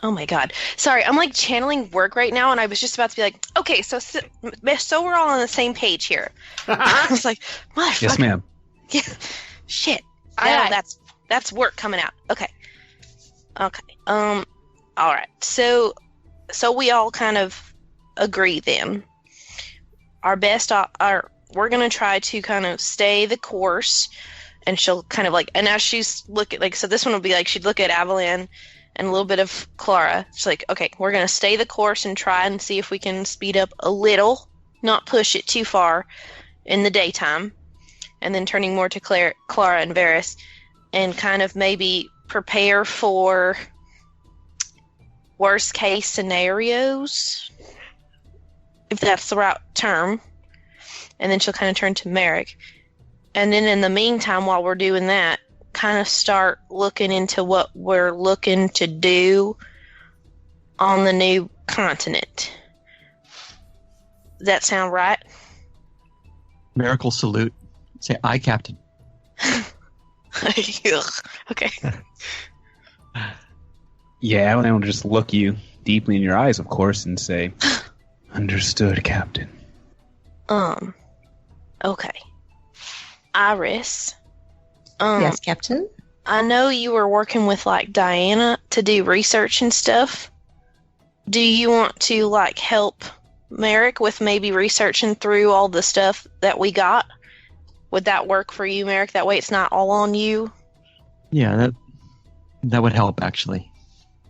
Oh my god. Sorry, I'm like channeling work right now, and I was just about to be like, okay, so we're all on the same page here. I was like, motherfucker. Yes, ma'am. Yeah. Shit. I know that's work coming out. Okay. All right. So we all kind of agree then. We're going to try to kind of stay the course, and she'll kind of like, and as she's looking, like, so this one will be like, she'd look at Avalan and a little bit of Klara. She's like, okay, we're going to stay the course and try and see if we can speed up a little, not push it too far in the daytime. And then turning more to Klara and Variis, and kind of maybe prepare for worst case scenarios, if that's the right term. And then she'll kind of turn to Marrek. And then in the meantime, while we're doing that, kind of start looking into what we're looking to do on the new continent. Does that sound right? Miracle salute. Say, aye, Captain. Okay. Yeah, Avalan will just look you deeply in your eyes, of course, and say, understood, Captain. Okay. Iris. Yes, Captain? I know you were working with, like, Diana to do research and stuff. Do you want to, like, help Marrek with maybe researching through all the stuff that we got? Would that work for you, Marrek? That way it's not all on you? Yeah, that would help, actually.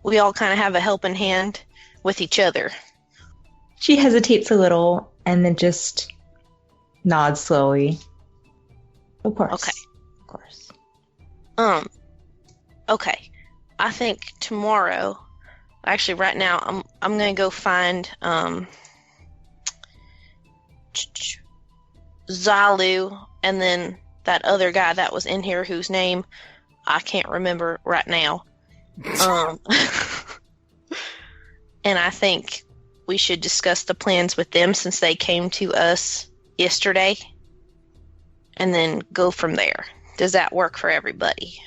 We all kind of have a helping hand with each other. She hesitates a little and then just nods slowly. Of course. Okay. Of course. Okay. I think tomorrow, actually right now, I'm going to go find Zalu, and then that other guy that was in here whose name I can't remember right now. And I think we should discuss the plans with them since they came to us yesterday, and then go from there. Does that work for everybody?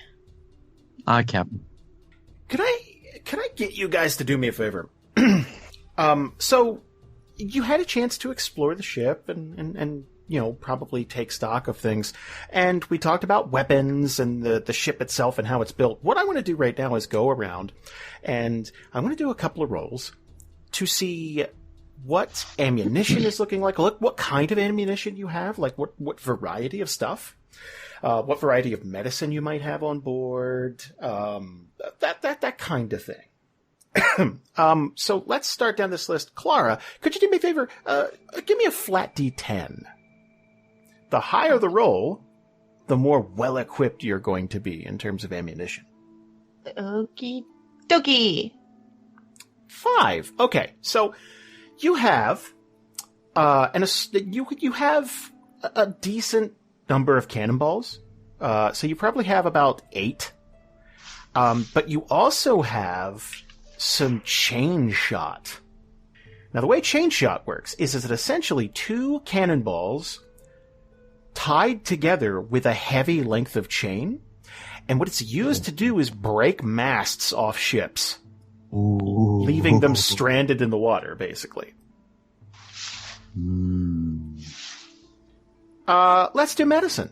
Aye, Captain. Can I get you guys to do me a favor? So you had a chance to explore the ship and probably take stock of things. And we talked about weapons and the ship itself and how it's built. What I want to do right now is go around, and I want to do a couple of rolls to see what ammunition is looking like. Look, what kind of ammunition you have, like what variety of stuff, what variety of medicine you might have on board, that kind of thing. So let's start down this list. Klara, could you do me a favor? Give me a flat D10. The higher the roll, the more well-equipped you're going to be in terms of ammunition. Okie dokie. 5. Okay, so you have you have a decent number of cannonballs. So you probably have about 8. But you also have some chain shot. Now, the way chain shot works is it essentially 2 cannonballs tied together with a heavy length of chain. And what it's used to do is break masts off ships, leaving them stranded in the water, basically. Let's do medicine.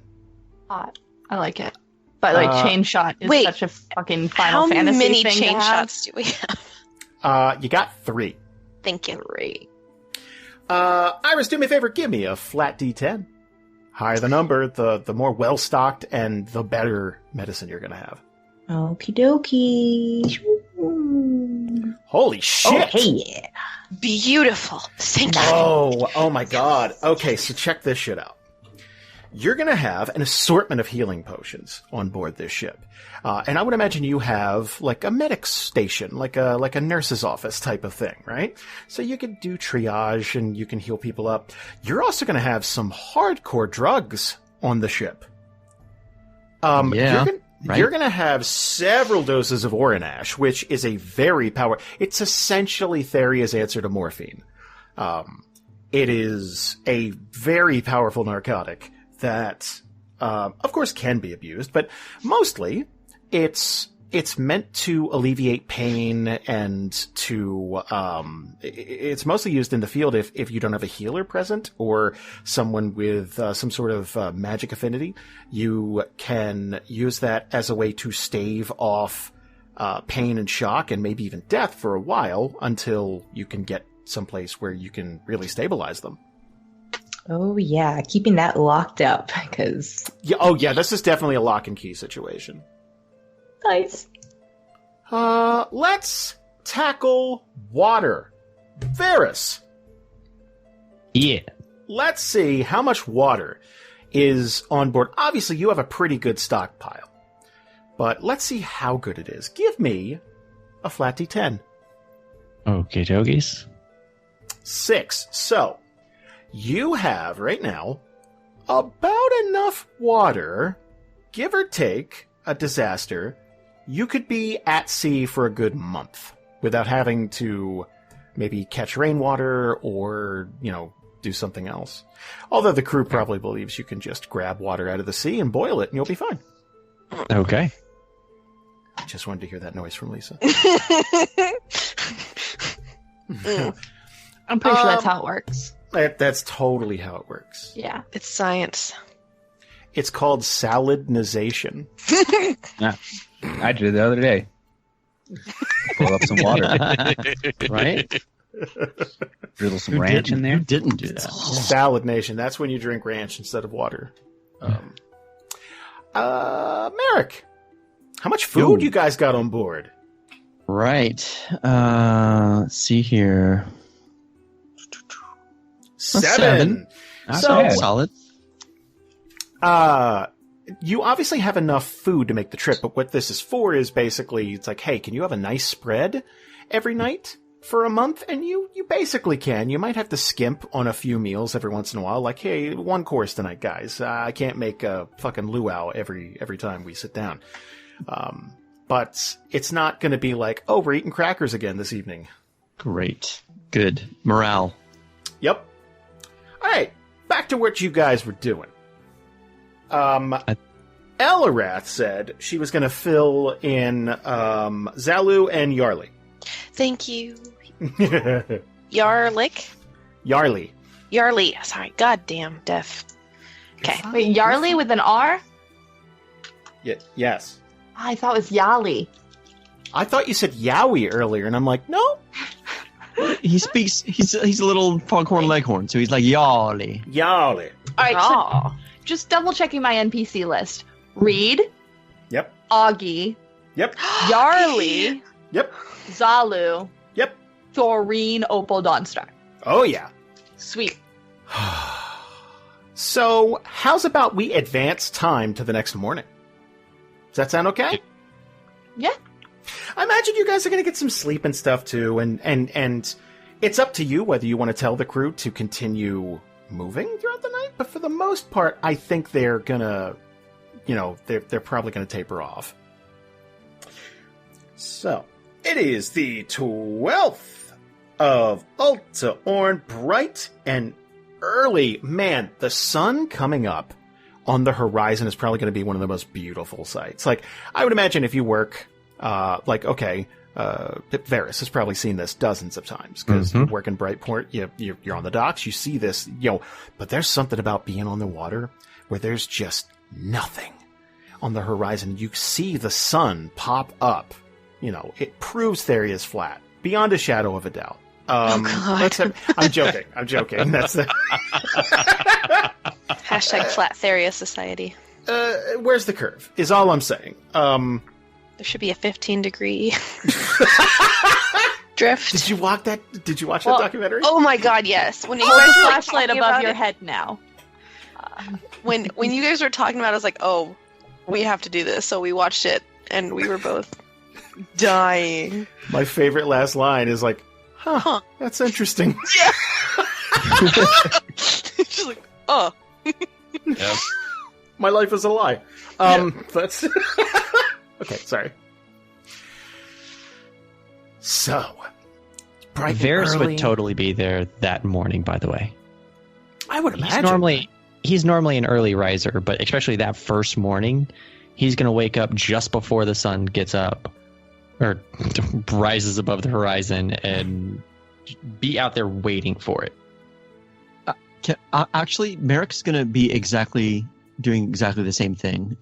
I like it. But like chain shot is such a fucking Final Fantasy How many thing chain to have. shots do we have? You got 3. Thank you. 3. Iris, do me a favor. Give me a flat D10. Higher the number, the more well-stocked and the better medicine you're going to have. Okie dokie. Holy shit! Oh, hey, yeah. Beautiful. Thank you. Oh my god. Okay, so check this shit out. You're going to have an assortment of healing potions on board this ship. And I would imagine you have like a medic station, like a nurse's office type of thing, right? So you can do triage and you can heal people up. You're also going to have some hardcore drugs on the ship. You're going to have several doses of Oranash, which is a very it's essentially Theria's answer to morphine. It is a very powerful narcotic that, of course, can be abused, but mostly it's meant to alleviate pain and to it's mostly used in the field if you don't have a healer present or someone with some sort of magic affinity. You can use that as a way to stave off pain and shock and maybe even death for a while until you can get someplace where you can really stabilize them. Oh, yeah. Keeping that locked up, because... Yeah, this is definitely a lock and key situation. Nice. Let's tackle water. Variis. Yeah. Let's see how much water is on board. Obviously, you have a pretty good stockpile. But let's see how good it is. Give me a flat D10. Okay, dogies. 6. So, you have, right now, about enough water, give or take a disaster. You could be at sea for a good month without having to maybe catch rainwater or, do something else. Although the crew probably believes you can just grab water out of the sea and boil it and you'll be fine. Okay. I just wanted to hear that noise from Lisa. I'm pretty sure that's how it works. That's totally how it works. Yeah. It's science. It's called salinization. Yeah. I did it the other day. Pull up some water. Right? Drizzle some ranch in there. Who didn't do that? Salination. That's when you drink ranch instead of water. Marrek, how much food you guys got on board? Right. Let's see here. 7. Not So- bad. Solid. You obviously have enough food to make the trip, but what this is for is basically, it's like, hey, can you have a nice spread every night for a month? And you basically can. You might have to skimp on a few meals every once in a while, like, hey, 1 course tonight, guys. I can't make a fucking luau every time we sit down. But it's not going to be like, oh, we're eating crackers again this evening. Great. Good. Morale. Yep. All right, back to what you guys were doing. Eliwrath said she was going to fill in Zalu and Yarly. Thank you. Yarlick? Yarly. Sorry. Goddamn deaf. Okay. Wait, Yarly with an R? Yes. I thought it was Yali. I thought you said Yowie earlier, and I'm like, no. He speaks. He's a little foghorn leghorn, so he's like Yarly. Yarly. All right, so just double checking my NPC list. Reed. Yep. Augie. Yep. Yarly. Yep. Zalu. Yep. Thoreen Opal Dawnstar. Oh, yeah. Sweet. So, how's about we advance time to the next morning? Does that sound okay? Yeah. I imagine you guys are going to get some sleep and stuff too, and it's up to you whether you want to tell the crew to continue moving throughout the night. But for the most part, I think they're gonna, they're probably going to taper off. So it is the 12th of Ulta Orn, bright and early. Man, the sun coming up on the horizon is probably going to be one of the most beautiful sights. Like, I would imagine if you work, Variis has probably seen this dozens of times because you work in Brightport, you're on the docks, you see this, but there's something about being on the water where there's just nothing on the horizon. You see the sun pop up, it proves Theria is flat beyond a shadow of a doubt. I'm joking. That's the Hashtag Flat Theria Society. Where's the curve? Is all I'm saying. There should be a 15-degree drift. Did you watch that documentary? Oh my god, yes. When you Hold guys the were flashlight talking above about your it, head now. when you guys were talking about it, I was like, oh, we have to do this. So we watched it, and we were both dying. My favorite last line is like, huh. That's interesting. Yeah. She's like, oh. Yep. My life is a lie. That's okay. Sorry. So, bright Variis early. would totally be there that morning. By the way, I would imagine. He's normally an early riser, but especially that first morning, he's going to wake up just before the sun gets up or rises above the horizon and be out there waiting for it. Actually, Marrek's going to be doing exactly the same thing,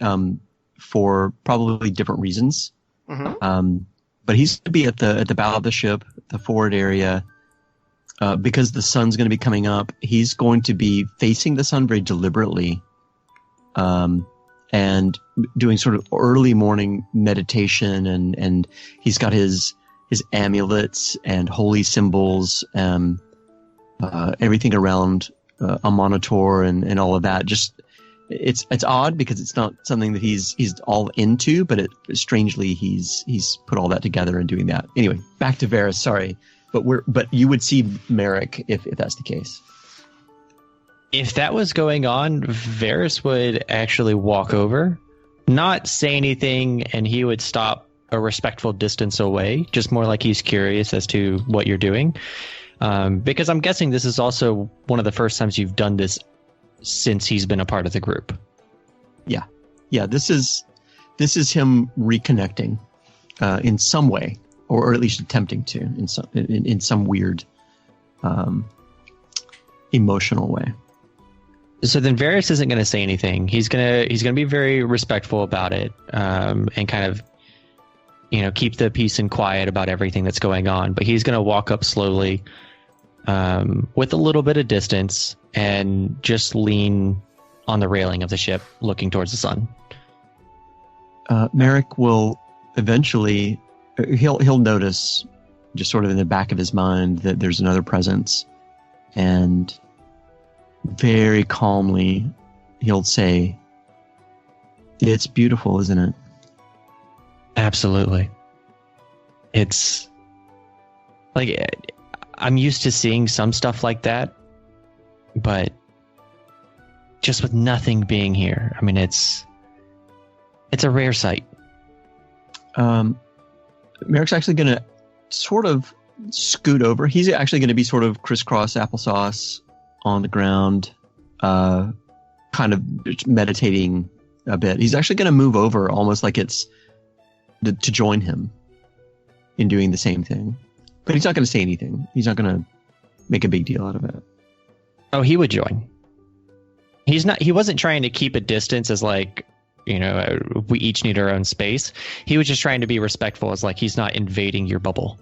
for probably different reasons. But he's going to be at the bow of the ship, the forward area, because the sun's going to be coming up. He's going to be facing the sun very deliberately, and doing sort of early morning meditation, and he's got his amulets and holy symbols, everything around a monitor and all of that. Just it's odd because it's not something that he's all into, but strangely he's put all that together and doing that. Anyway, back to Variis. Sorry, but you would see Marrek if that's the case. If that was going on, Variis would actually walk over, not say anything, and he would stop a respectful distance away, just more like he's curious as to what you're doing. Because I'm guessing this is also one of the first times you've done this since he's been a part of the group. Yeah. This is him reconnecting in some way, or at least attempting to in some weird emotional way. So then Variis isn't going to say anything. He's gonna be very respectful about it, and kind of keep the peace and quiet about everything that's going on. But he's going to walk up slowly, with a little bit of distance, and just lean on the railing of the ship, looking towards the sun. Marrek will eventually he'll notice, just sort of in the back of his mind, that there's another presence, and very calmly he'll say, "It's beautiful, isn't it?" Absolutely. It's like, I'm used to seeing some stuff like that, but just with nothing being here, I mean, it's a rare sight. Marrek's actually going to sort of scoot over. He's actually going to be sort of crisscross applesauce on the ground, kind of meditating a bit. He's actually going to move over almost like it's to join him in doing the same thing. But he's not going to say anything. He's not going to make a big deal out of it. Oh, he would join. He wasn't trying to keep a distance as like, we each need our own space. He was just trying to be respectful as like he's not invading your bubble.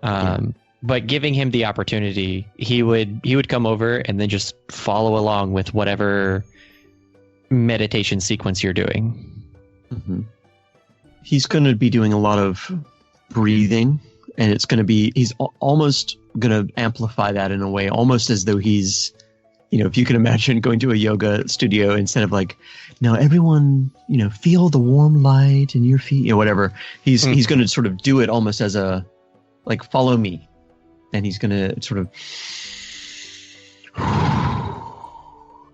But giving him the opportunity, he would come over and then just follow along with whatever meditation sequence you're doing. Mm-hmm. He's going to be doing a lot of breathing, and he's almost going to amplify that in a way, almost as though he's if you can imagine going to a yoga studio instead of like, now everyone, feel the warm light in your feet, whatever. He's going to sort of do it almost as a, like, follow me. And he's going to sort of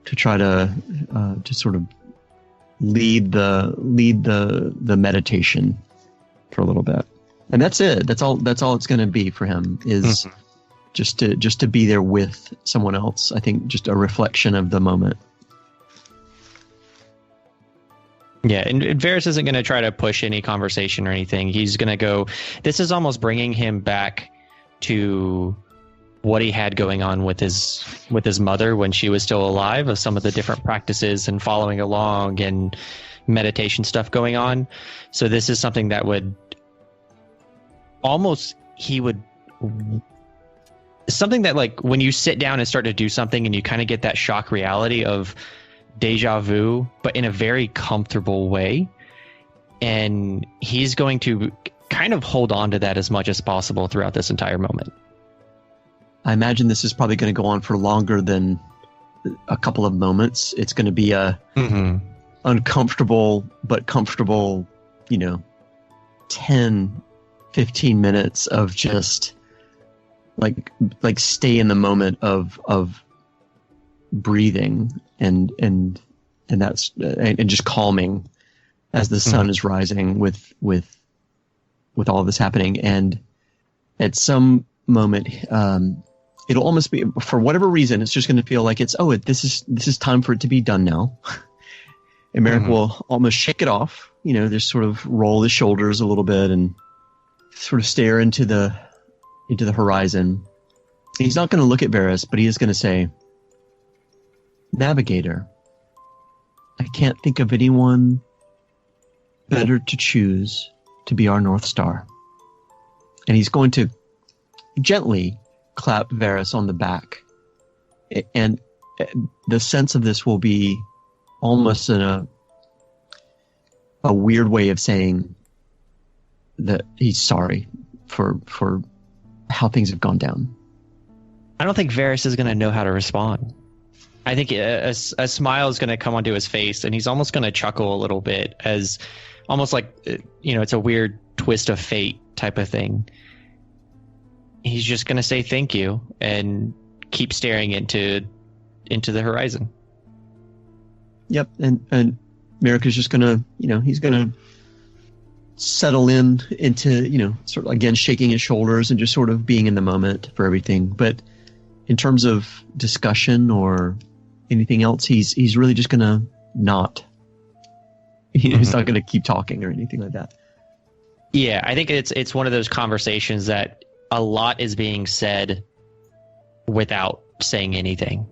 to try to sort of lead the meditation for a little bit. And that's it. That's all it's going to be for him is just to be there with someone else. I think just a reflection of the moment. Yeah, and Variis isn't going to try to push any conversation or anything. He's going to go, this is almost bringing him back to what he had going on with his mother when she was still alive, of some of the different practices and following along and meditation stuff going on. So this is something that would something that, like, when you sit down and start to do something and you kind of get that shock reality of deja vu, but in a very comfortable way. And he's going to kind of hold on to that as much as possible throughout this entire moment. I imagine this is probably going to go on for longer than a couple of moments. It's going to be a uncomfortable but comfortable, 10, 15 minutes of just like stay in the moment of breathing and that's and just calming as the sun is rising with all of this happening. And at some moment, it'll almost be, for whatever reason, it's just going to feel like this is time for it to be done now. And Marrek will almost shake it off, just sort of roll his shoulders a little bit and sort of stare into the horizon. He's not going to look at Variis, but he is going to say, Navigator, I can't think of anyone better to choose to be our North Star. And he's going to gently clap Variis on the back. And the sense of this will be almost in a weird way of saying that he's sorry for how things have gone down. I don't think Variis is going to know how to respond. I think a smile is going to come onto his face, and he's almost going to chuckle a little bit, as almost like, it's a weird twist of fate type of thing. He's just going to say thank you and keep staring into the horizon. Yep, and Marrek is just going to, he's going to settle into, sort of again shaking his shoulders and just sort of being in the moment for everything. But in terms of discussion or anything else, he's really just going to not. He's not going to keep talking or anything like that. Yeah, I think it's one of those conversations that a lot is being said without saying anything.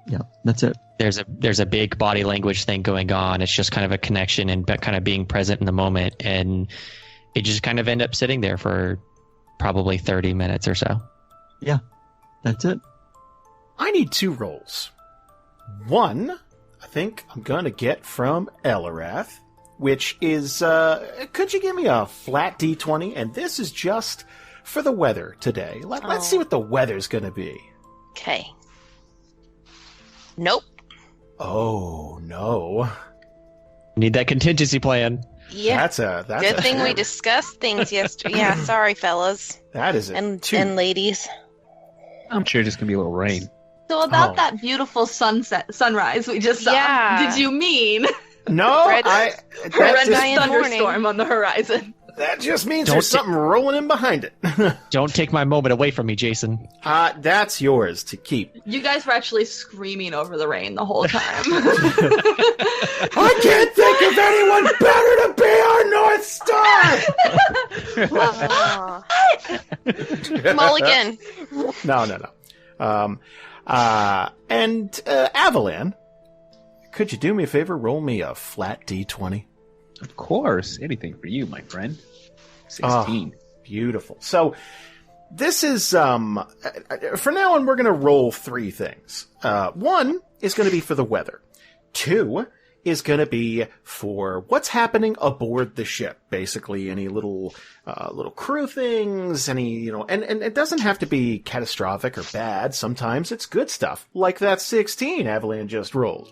Yeah, that's it. There's a big body language thing going on. It's just kind of a connection and kind of being present in the moment, and it just kind of end up sitting there for probably 30 minutes or so. Yeah, that's it. I need 2 rolls. One, I think I'm going to get from Eliwrath, which is, could you give me a flat D20? And this is just for the weather today. Let's see what the weather's going to be. Okay. Nope. Oh, no. Need that contingency plan. Yeah. That's good thing we discussed things yesterday. Yeah, sorry, fellas. That is and ladies. I'm sure it's going to be a little rain. So about that beautiful sunrise we just saw, did you mean No, horrendous thunderstorm on the horizon? That just means there's something rolling in behind it. Don't take my moment away from me, Jason. That's yours to keep. You guys were actually screaming over the rain the whole time. I can't think of anyone better to be our North Star! Mulligan. No. And Avalan, could you do me a favor? Roll me a flat D20. Of course. Anything for you, my friend. 16. Oh, beautiful. So this is, for now on, we're going to roll 3 things. 1 is going to be for the weather. 2 is going to be for what's happening aboard the ship. Basically, any little crew things, any, and it doesn't have to be catastrophic or bad. Sometimes it's good stuff, like that 16 Avalan just rolled.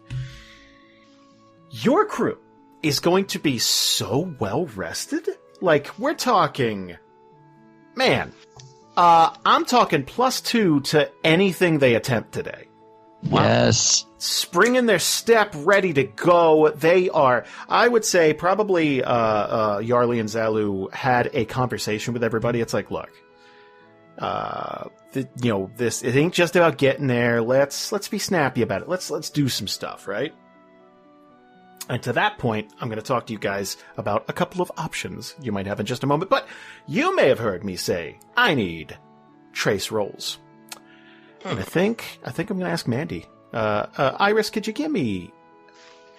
Your crew is going to be so well rested. Like, we're talking, man, I'm talking +2 to anything they attempt today. Yes. Spring in their step, ready to go. They are, I would say, probably Yarly and Zalu had a conversation with everybody. It's like, look, this, it ain't just about getting there. Let's be snappy about it. Let's do some stuff, right? And to that point, I'm going to talk to you guys about a couple of options you might have in just a moment. But you may have heard me say, I need trace rolls. And I think I'm going to ask Mandy. Iris, could you give me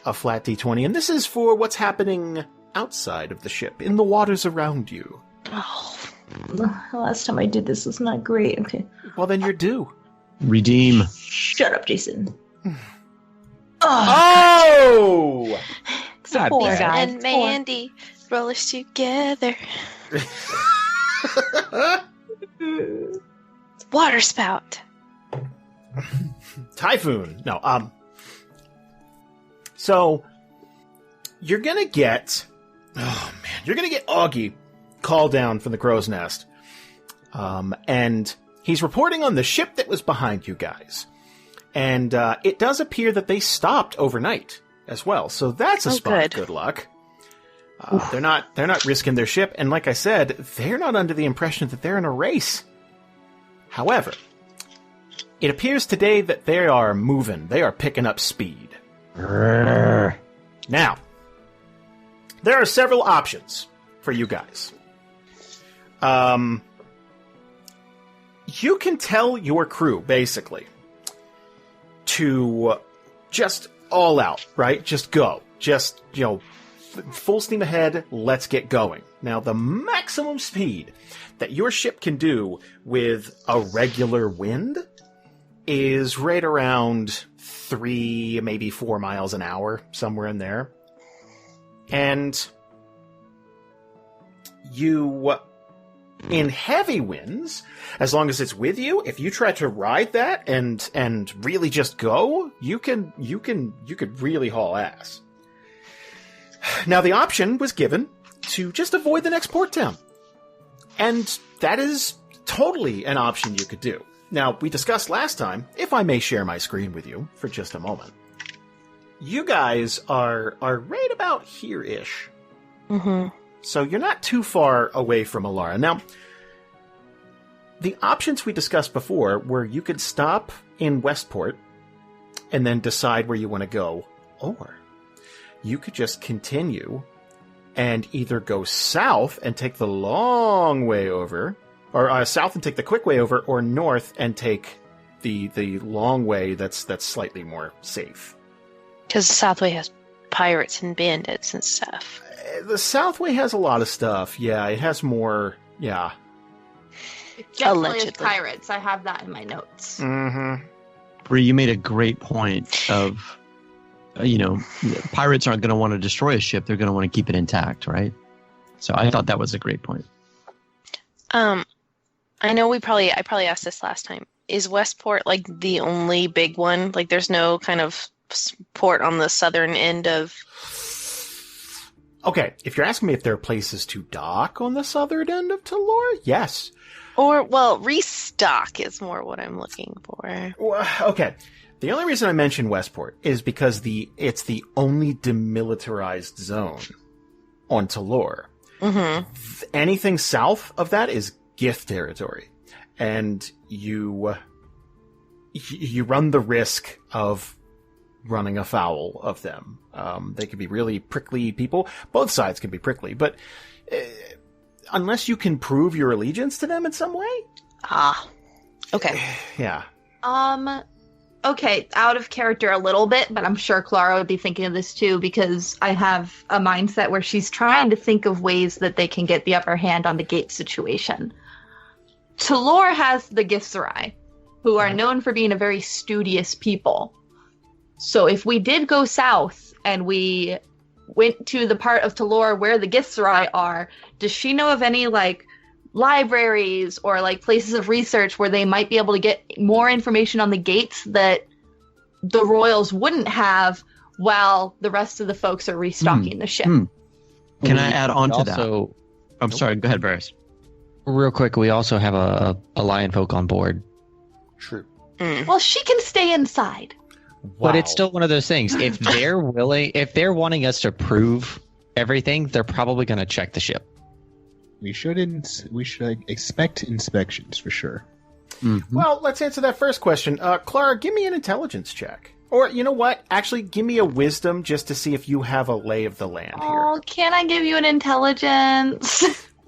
a flat D20? And this is for what's happening outside of the ship, in the waters around you. Oh, the last time I did this was not great. Okay. Well, then you're due. Redeem. Shut up, Jason. Oh! It's a 4, Lisa guys. and Mandy roll us together. Water spout. Typhoon. No, so you're gonna get, you're gonna get Augie called down from the crow's nest. And he's reporting on the ship that was behind you guys. And, it does appear that they stopped overnight as well. So that's a spot of good luck. They're not risking their ship. And like I said, they're not under the impression that they're in a race. However, it appears today that they are moving. They are picking up speed. Now, there are several options for you guys. You can tell your crew, basically, to just all out, right? Just go. Just, full steam ahead, let's get going. Now, the maximum speed that your ship can do with a regular wind is right around 3, maybe 4 miles an hour, somewhere in there. And you, in heavy winds, as long as it's with you, if you try to ride that and really just go, you could really haul ass. Now, the option was given to just avoid the next port town. And that is totally an option you could do. Now, we discussed last time, if I may share my screen with you for just a moment. You guys are right about here-ish. Mm-hmm. So you're not too far away from Alara. Now, the options we discussed before were you could stop in Westport and then decide where you want to go, or you could just continue and either go south and take the long way over, or south and take the quick way over, or north and take the long way that's slightly more safe. Because the Southway has pirates and bandits and stuff. The Southway has a lot of stuff. Yeah, it has more. Yeah. It definitely is Allegedly. pirates. I have that in my notes. Mm-hmm. Bree, you made a great point of, pirates aren't going to want to destroy a ship. They're going to want to keep it intact, right? So I thought that was a great point. I know I probably asked this last time. Is Westport like the only big one? Like, there's no kind of port on the southern end of... Okay, if you're asking me if there are places to dock on the southern end of Talor, yes. Or, well, restock is more what I'm looking for. Well, okay, the only reason I mention Westport is because it's the only demilitarized zone on Talor. Mm-hmm. Anything south of that is gift territory, and you run the risk of running afoul of them. They can be really prickly people. Both sides can be prickly, but unless you can prove your allegiance to them in some way. Ah. Okay. Yeah. Okay, out of character a little bit, but I'm sure Klara would be thinking of this too, because I have a mindset where she's trying to think of ways that they can get the upper hand on the gate situation. Talor has the Githzerai, who are known for being a very studious people. So if we did go south and we went to the part of Talor where the Githzerai are, does she know of any, like, libraries or, like, places of research where they might be able to get more information on the gates that the royals wouldn't have while the rest of the folks are restocking the ship? Can I add on to that? Also, I'm sorry. Go ahead, Variis. real quick, we also have a lion folk on board. True. Well, she can stay inside. But it's still one of those things. If they're wanting us to prove everything, they're probably going to check the ship. We should expect inspections for sure. Mm-hmm. Well, let's answer that first question. Klara, give me an intelligence check. Or, you know what? Actually, give me a wisdom just to see if you have a lay of the land here. Oh, can I give you an intelligence?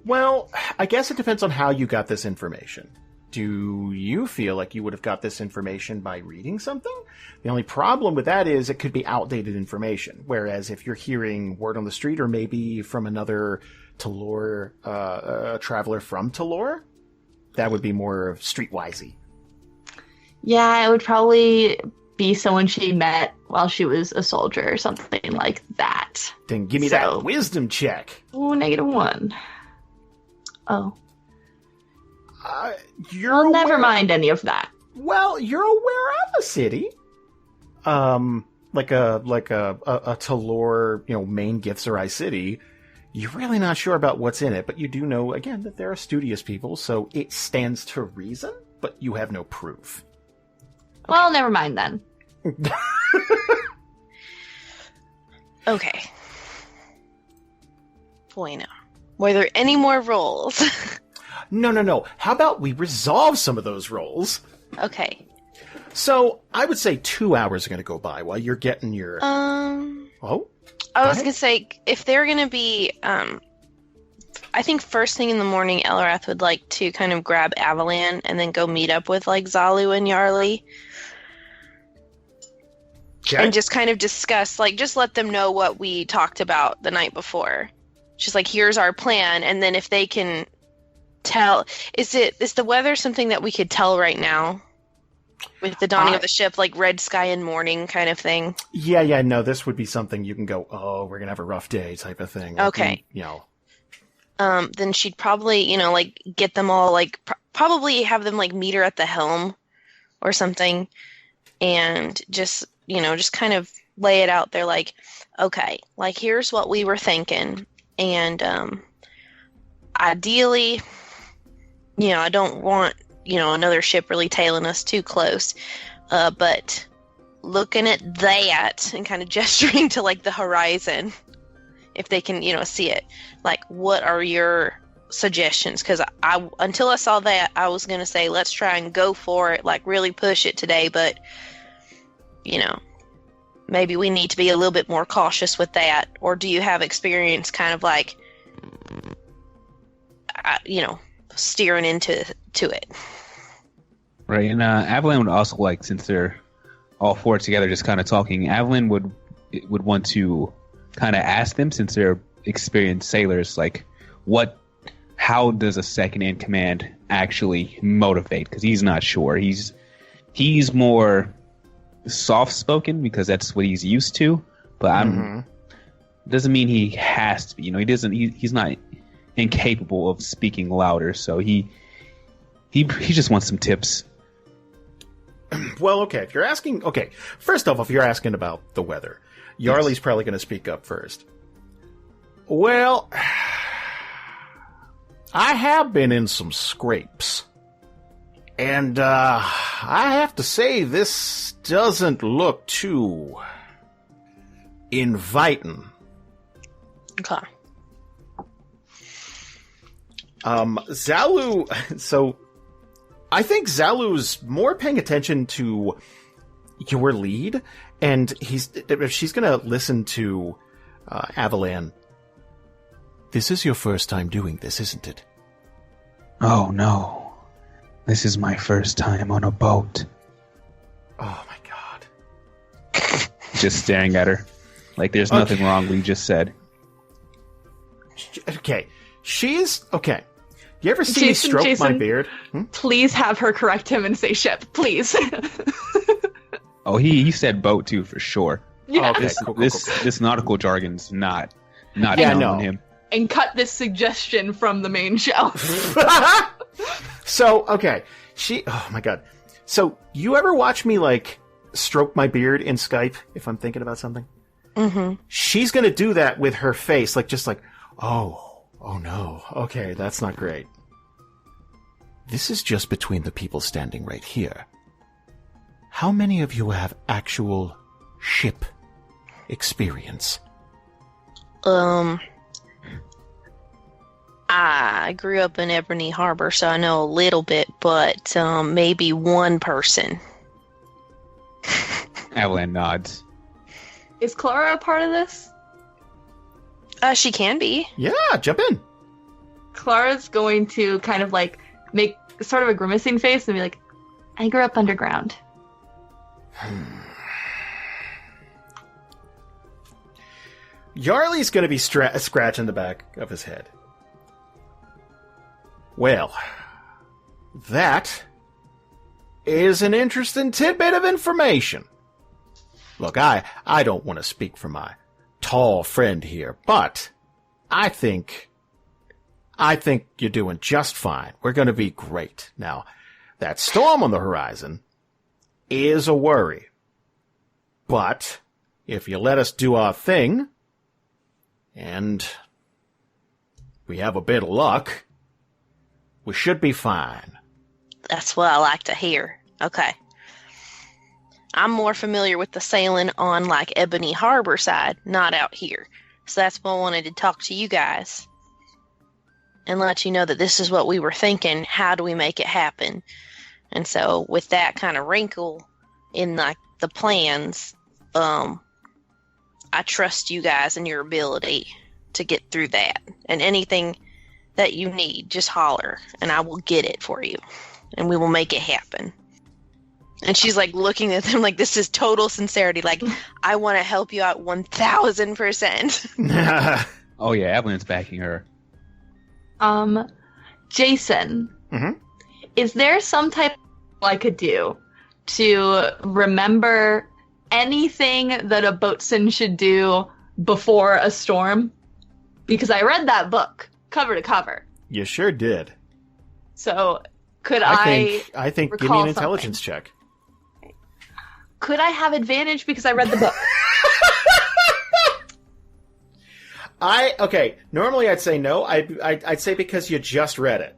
Well, I guess it depends on how you got this information. Do you feel like you would have got this information by reading something? The only problem with that is it could be outdated information. Whereas if you're hearing word on the street or maybe from another Talor, traveler from Talor, that would be more streetwisey. Yeah, it would probably be someone she met while she was a soldier or something like that. Then give me that wisdom check. Ooh, -1. Oh. Never mind any of that. Well, you're aware of a city. Like a Talor, main Githzerai city. You're really not sure about what's in it, but you do know, again, that there are studious people, so it stands to reason, but you have no proof. Well, never mind then. Okay. Bueno. Were there any more rolls? No. How about we resolve some of those rolls? Okay. So, I would say 2 hours are going to go by while you're getting your... Oh? I was going to say, if they're going to be... I think first thing in the morning, Eliwrath would like to kind of grab Avalan and then go meet up with, like, Zalu and Yarli. Okay. And just kind of discuss, like, just let them know what we talked about the night before. Just like, here's our plan, and then if they can tell... Is the weather something that we could tell right now? With the dawning of the ship, like red sky and morning kind of thing? Yeah, no, this would be something you can go, oh, we're going to have a rough day type of thing. Okay. Then she'd probably, like, get them all, like, probably have them, like, meet her at the helm or something, and just kind of lay it out there, like, okay, like, here's what we were thinking, and ideally, I don't want, another ship really tailing us too close, but looking at that and kind of gesturing to, like, the horizon, if they can, see it, like, what are your suggestions? Because until I saw that, I was going to say, let's try and go for it, like, really push it today, but, maybe we need to be a little bit more cautious with that. Or do you have experience kind of, like, steering into it? Right, and Avalan would also, like, since they're all four together just kind of talking, Avalan would want to kind of ask them, since they're experienced sailors, like, how does a second in command actually motivate? Because he's not sure. He's more soft-spoken because that's what he's used to, but doesn't mean he has to be. He's not incapable of speaking louder, so he just wants some tips. Well, okay, first off, if you're asking about the weather, Yarli's probably going to speak up first. Well, I have been in some scrapes. And, I have to say, this doesn't look too inviting. Okay. Zalu, so I think Zalu's more paying attention to your lead, and she's gonna listen to, Avalan. This is your first time doing this, isn't it? Oh, no. This is my first time on a boat. Oh, my God. Just staring at her. Like, there's nothing wrong with what you just said. Okay. Okay. You ever see me stroke my beard? Please have her correct him and say ship, please. Oh, he said boat, too, for sure. Yeah. Okay, cool. This nautical jargon's not Yeah, known no. on him. And cut this suggestion from the main show. So, okay. Oh my god. So, you ever watch me, like, stroke my beard in Skype if I'm thinking about something? Mm-hmm. She's gonna do that with her face, like, just like, oh no. Okay, that's not great. This is just between the people standing right here. How many of you have actual ship experience? I grew up in Ebony Harbor, so I know a little bit, but maybe one person. Avalan nods. Is Klara a part of this? She can be. Yeah, jump in. Clara's going to kind of like make sort of a grimacing face and be like, I grew up underground. Yarly's going to be scratching the back of his head. Well, that is an interesting tidbit of information. Look, I don't want to speak for my tall friend here, but I think you're doing just fine. We're going to be great. Now, that storm on the horizon is a worry. But if you let us do our thing, and we have a bit of luck, we should be fine. That's what I like to hear. Okay. I'm more familiar with the sailing on like Ebony Harbor side, not out here. So that's why I wanted to talk to you guys and let you know that this is what we were thinking. How do we make it happen? And so with that kind of wrinkle in like the plans, I trust you guys and your ability to get through that. And anything that you need, just holler and I will get it for you. And we will make it happen. And she's like looking at them like this is total sincerity. Like, I want to help you out 1000%. Oh yeah, Avalan's backing her. Jason, Mm-hmm. is there some type I could do to remember anything that a boatswain should do before a storm? Because I read that book cover to cover. You sure did. So could I think give me recall an intelligence check. Could I have advantage because I read the book? Normally I'd say no. I'd say because you just read it.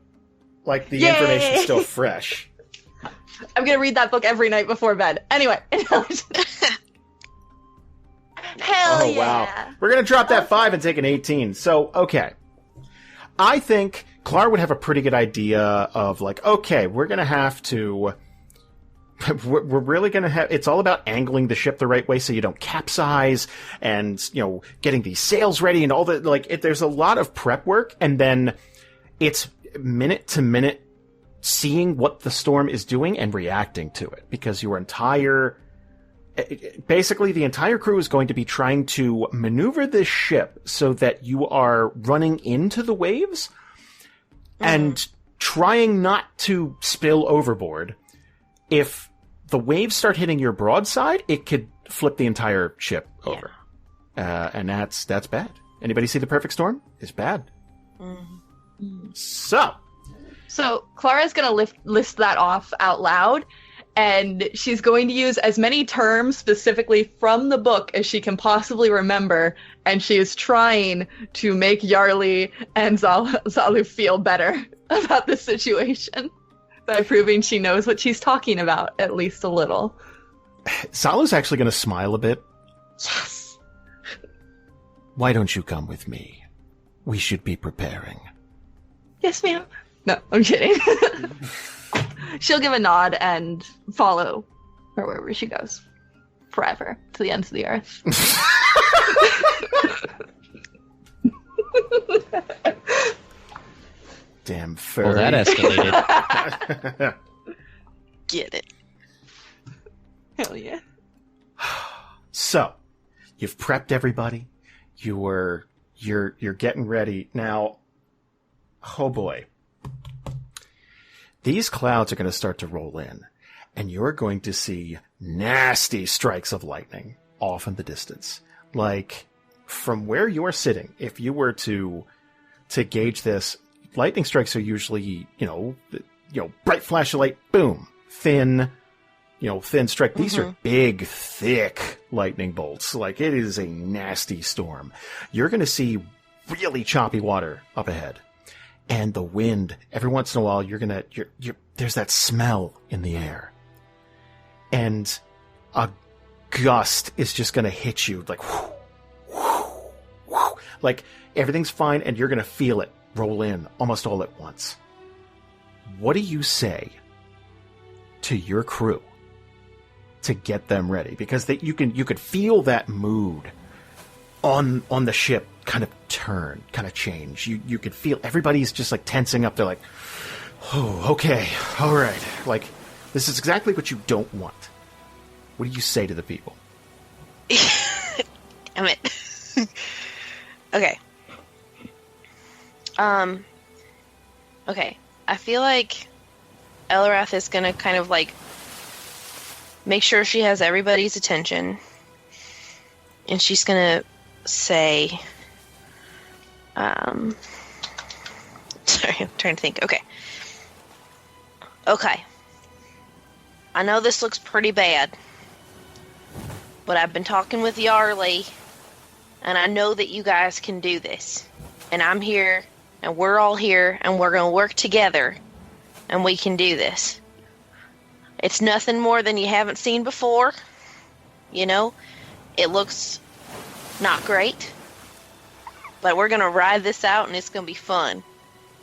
Like the Yay! information's still fresh. I'm gonna read that book every night before bed. Anyway, intelligence. Hell yeah! Wow. We're gonna drop that 5 and take an 18. So, okay. I think Klara would have a pretty good idea of like, okay, we're gonna have to... We're really going to have... It's all about angling the ship the right way so you don't capsize and, getting these sails ready and all that. Like, there's a lot of prep work, and then it's minute to minute seeing what the storm is doing and reacting to it. Because basically, the entire crew is going to be trying to maneuver this ship so that you are running into the waves and trying not to spill overboard. If the waves start hitting your broadside, it could flip the entire ship over. And that's bad. Anybody see The Perfect Storm? It's bad. Mm-hmm. So Clara's going to list that off out loud, and she's going to use as many terms specifically from the book as she can possibly remember, and she is trying to make Yarly and Zalu feel better about the situation. By proving she knows what she's talking about, at least a little. Zalu's actually going to smile a bit. Yes. Why don't you come with me? We should be preparing. Yes, ma'am. No, I'm kidding. She'll give a nod and follow her wherever she goes. Forever. To the ends of the earth. Damn furry. Well, that escalated. Get it. Hell yeah. So, you've prepped everybody. You're getting ready. Now, oh boy. These clouds are going to start to roll in, and you're going to see nasty strikes of lightning off in the distance. Like, from where you're sitting, if you were to gauge this, lightning strikes are usually, bright flash of light, boom, thin strike. These are big, thick lightning bolts. Like, it is a nasty storm. You're going to see really choppy water up ahead. And the wind, every once in a while, there's that smell in the air. And a gust is just going to hit you like, whoo, whoo, whoo. Like, everything's fine and you're going to feel it roll in almost all at once. What do you say to your crew to get them ready? Because you could feel that mood on the ship kind of turn, kind of change. You could feel everybody's just like tensing up. They're like, oh, okay, all right. Like, this is exactly what you don't want. What do you say to the people? Damn it. Okay. Okay. I feel like Eliwrath is gonna kind of like make sure she has everybody's attention, and she's gonna say, sorry, I'm trying to think. Okay. I know this looks pretty bad, but I've been talking with Yarley, and I know that you guys can do this. And I'm here, and we're all here, and we're going to work together, and we can do this. It's nothing more than you haven't seen before. It looks not great, but we're going to ride this out, and it's going to be fun.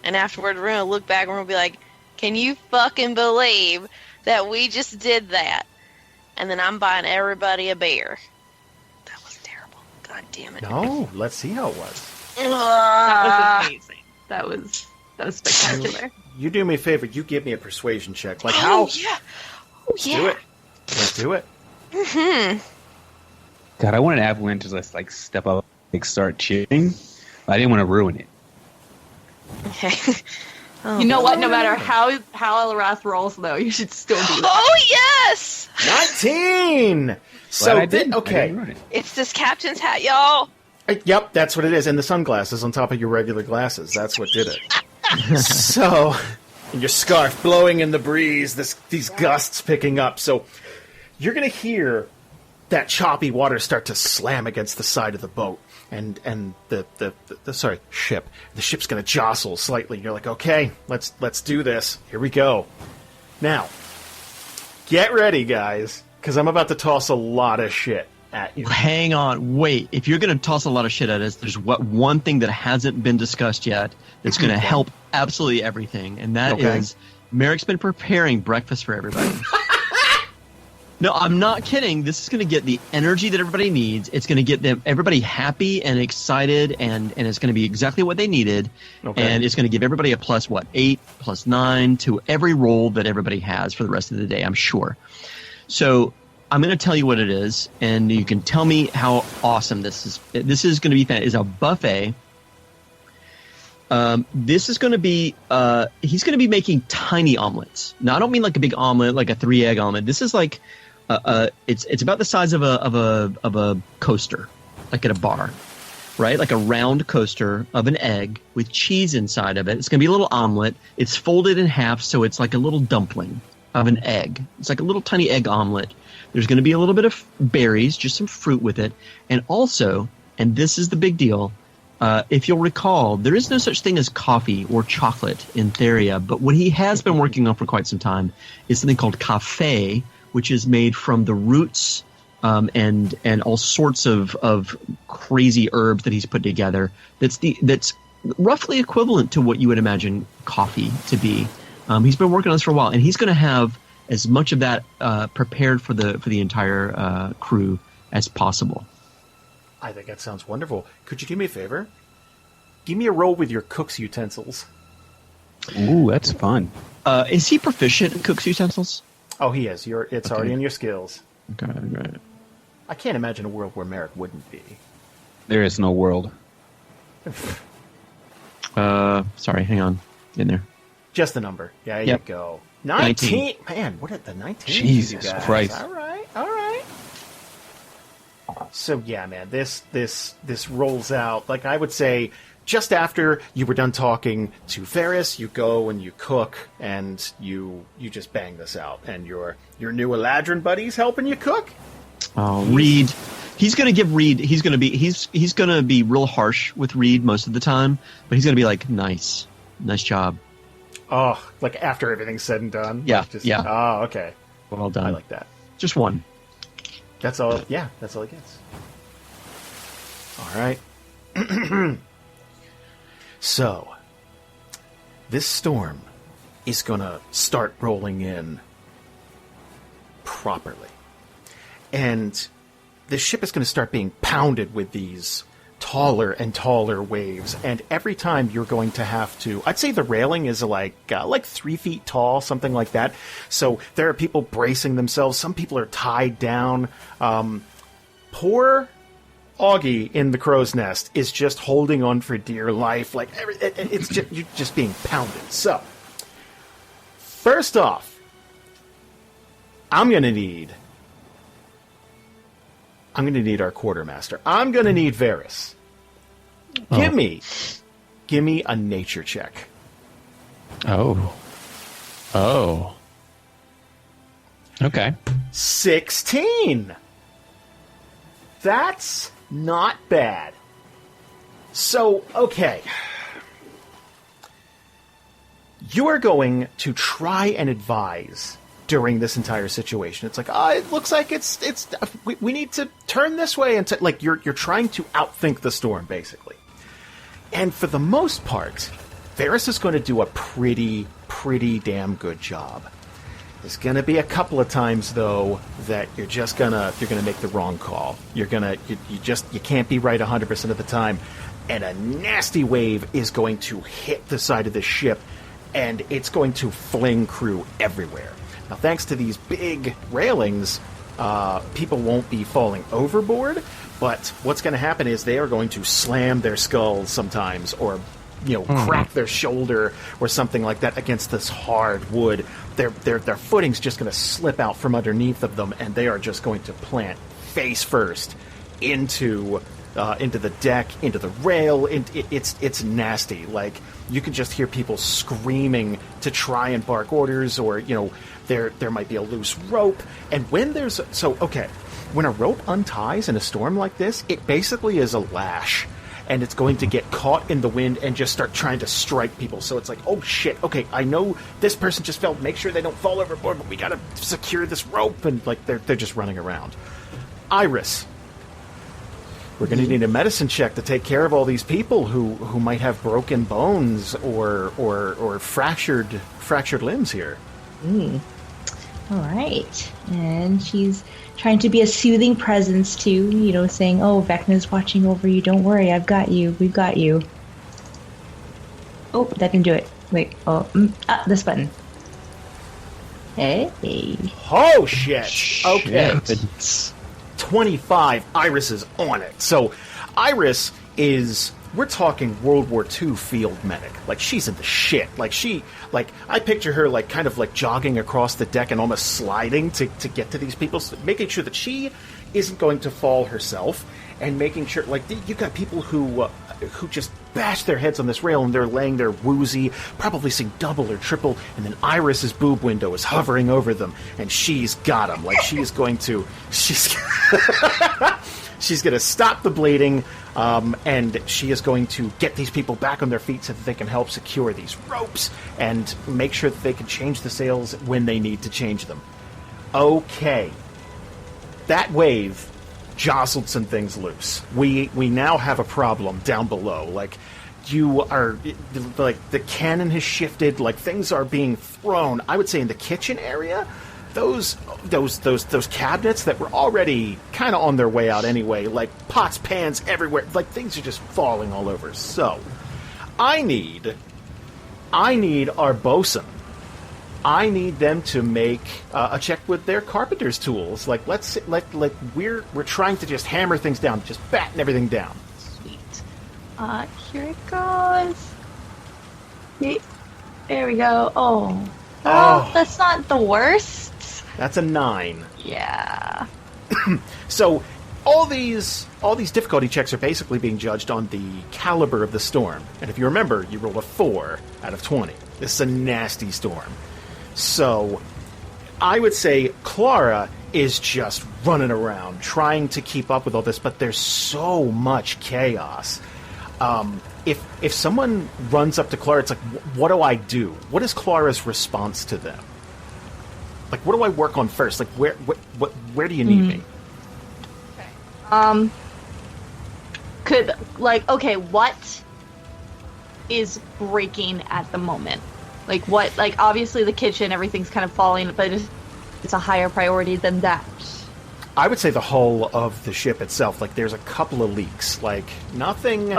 And afterward, we're going to look back, and we're going to be like, can you fucking believe that we just did that? And then I'm buying everybody a beer. That was terrible. God damn it. No, let's see how it was. That was amazing. That was spectacular. You do me a favor. You give me a persuasion check. Like, Oh, how? yeah. Let's do it. Let's do it. Mm-hmm. God, I wanted Avalan to just like step up, like start cheering. I didn't want to ruin it. Okay. You know what? No matter how Eliwrath rolls, though, you should still do that. Oh, yes! 19! So, I didn't okay. ruin it. It's this captain's hat, y'all. Yep, that's what it is. And the sunglasses on top of your regular glasses. That's what did it. So, and your scarf blowing in the breeze, these gusts picking up. So, you're going to hear that choppy water start to slam against the side of the boat. And the ship. The ship's going to jostle slightly. You're like, okay, let's do this. Here we go. Now, get ready, guys, because I'm about to toss a lot of shit at you. Hang on, wait. If you're going to toss a lot of shit at us, there's one thing that hasn't been discussed yet that's going to help absolutely everything, and that is Marrek's been preparing breakfast for everybody. No, I'm not kidding. This is going to get the energy that everybody needs. It's going to get everybody happy and excited, and it's going to be exactly what they needed. Okay. And it's going to give everybody a plus, 8, plus 9 to every roll that everybody has for the rest of the day, I'm sure. So I'm going to tell you what it is, and you can tell me how awesome this is. This is going to be fantastic. It's a buffet. This is going to be he's going to be making tiny omelets. Now, I don't mean like a big omelet, like a 3-egg omelet. This is like it's about the size of a coaster, like at a bar, right? Like a round coaster of an egg with cheese inside of it. It's going to be a little omelet. It's folded in half, so it's like a little dumpling of an egg. It's like a little tiny egg omelet. There's going to be a little bit of berries, just some fruit with it, and also, and this is the big deal. If you'll recall, there is no such thing as coffee or chocolate in Theria, but what he has been working on for quite some time is something called café, which is made from the roots and all sorts of crazy herbs that he's put together. That's roughly equivalent to what you would imagine coffee to be. He's been working on this for a while, and he's going to have as much of that prepared for the entire crew as possible. I think that sounds wonderful. Could you do me a favor? Give me a roll with your cook's utensils. Ooh, that's fun. Is he proficient in cook's utensils? Oh, he is. It's already in your skills. Okay, right. I can't imagine a world where Marrek wouldn't be. There is no world. Sorry, hang on. In there. Just the number. Yeah, you go. 19. Man, what at the 19? Jesus Christ. All right. So yeah, man, this rolls out. Like, I would say, just after you were done talking to Variis, you go and you cook, and you just bang this out. And your new Eladrin buddy's helping you cook. Oh, Reed. He's gonna give Reed. He's gonna be real harsh with Reed most of the time, but he's gonna be like, nice job. Oh, like after everything's said and done. Yeah, Like, yeah. Oh, okay. Well done. I like that. Just one. That's all. Yeah, that's all he gets. All right. So, this storm is gonna start rolling in properly, and the ship is gonna start being pounded with these taller and taller waves, and every time you're going to have to, I'd say the railing is like 3 feet tall, something like that. So there are people bracing themselves. Some people are tied down. Poor Augie in the crow's nest is just holding on for dear life. Like, it's just, you're just being pounded. So, first off, I'm going to need our quartermaster. I'm going to need Variis. Give me a nature check. Oh. Okay. 16. That's not bad. So, okay. You are going to try and advise during this entire situation. It's like, it looks like we need to turn this way, and like you're trying to outthink the storm, basically. And for the most part, Variis is going to do a pretty damn good job. There's going to be a couple of times, though, that you're gonna make the wrong call. You can't be right 100% of the time, and a nasty wave is going to hit the side of the ship, and it's going to fling crew everywhere. Now, thanks to these big railings, people won't be falling overboard, but what's going to happen is they are going to slam their skulls sometimes, or crack their shoulder or something like that against this hard wood. Their footing's just going to slip out from underneath of them, and they are just going to plant face first into the deck, into the rail. It's nasty. Like, you can just hear people screaming to try and bark orders, or there might be a loose rope. And when when a rope unties in a storm like this, it basically is a lash, and it's going to get caught in the wind and just start trying to strike people. So it's like, oh shit, okay, I know this person just fell, make sure they don't fall overboard, but we gotta secure this rope, and like they're just running around. Iris, we're gonna need a medicine check to take care of all these people who might have broken bones or fractured limbs here. All right. And she's trying to be a soothing presence too, saying, oh, Vecna's watching over you. Don't worry. I've got you. We've got you. Oh, that didn't do it. Wait. Oh, this button. Hey. Oh, shit. Okay. 25. Iris is on it. So Iris is... We're talking World War II field medic. Like, she's in the shit. I picture her, kind of jogging across the deck and almost sliding to get to these people, making sure that she isn't going to fall herself, and making sure, you got people who just bash their heads on this rail, and they're laying there woozy, probably seeing double or triple, and then Iris's boob window is hovering over them, and she's got them. She's going to stop the bleeding, and she is going to get these people back on their feet so that they can help secure these ropes and make sure that they can change the sails when they need to change them. Okay. That wave jostled some things loose. We now have a problem down below. The cannon has shifted, things are being thrown. I would say in the kitchen area, those cabinets that were already kind of on their way out anyway, pots, pans everywhere, things are just falling all over. So, I need our bosun. I need them to make a check with their carpenter's tools. We're trying to just hammer things down, just batten everything down. Sweet. Here it goes. There we go. Oh, that's not the worst. That's a 9. Yeah. So, all these difficulty checks are basically being judged on the caliber of the storm. And if you remember, you rolled a 4 out of 20. This is a nasty storm. So I would say Klara is just running around trying to keep up with all this, but there's so much chaos. If someone runs up to Klara, it's like, what do I do? What is Klara's response to them? Like, what do I work on first? Like, where do you need me? What is breaking at the moment? Like, what, like, obviously the kitchen, everything's kind of falling, but it's a higher priority than that. I would say the hull of the ship itself. Like, there's a couple of leaks. Like, nothing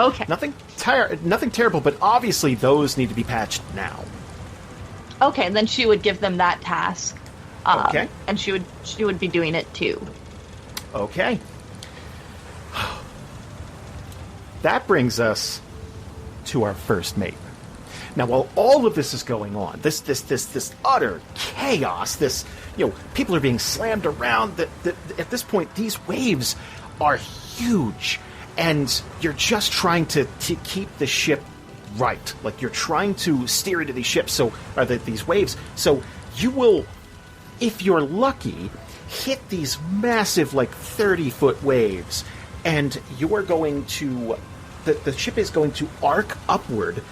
terrible, but obviously those need to be patched now. Okay, and then she would give them that task. Okay. And she would be doing it too. Okay. That brings us to our first mate. Now, while all of this is going on, this utter chaos, people are being slammed around. At this point, these waves are huge, and you're just trying to keep the ship right. Like, you're trying to steer into these ships, these waves. So you will, if you're lucky, hit these massive, 30-foot waves, and you are going to, the ship is going to arc upward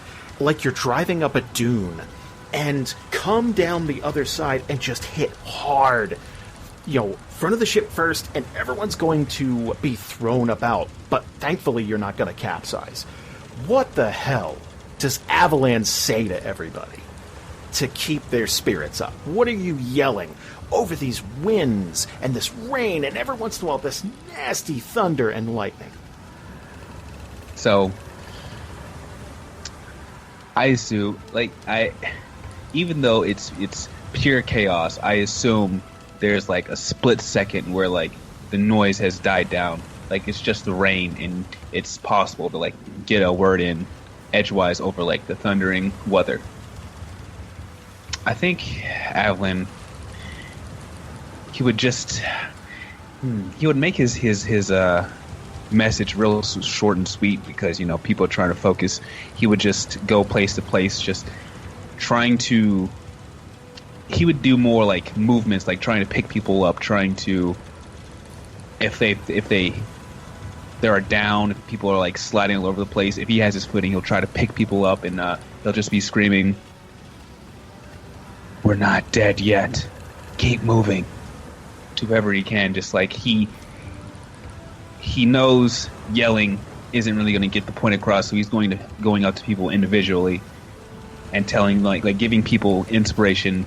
like you're driving up a dune and come down the other side and just hit hard. Front of the ship first, and everyone's going to be thrown about, but thankfully you're not going to capsize. What the hell does Avalan say to everybody to keep their spirits up? What are you yelling over these winds and this rain and every once in a while this nasty thunder and lightning? So, I assume, even though it's pure chaos, I assume there's a split second where the noise has died down. It's just the rain, and it's possible to get a word in edgewise over the thundering weather. I think Avalan, he would just he would make his message real short and sweet, because people are trying to focus. He would just go place to place, just trying to. He would do more movements, trying to pick people up, trying to. If they are down, if people are sliding all over the place, if he has his footing, he'll try to pick people up, and they'll just be screaming, "We're not dead yet. Keep moving." To whoever he can, just he knows yelling isn't really going to get the point across, so he's going up to people individually and telling, giving people inspiration,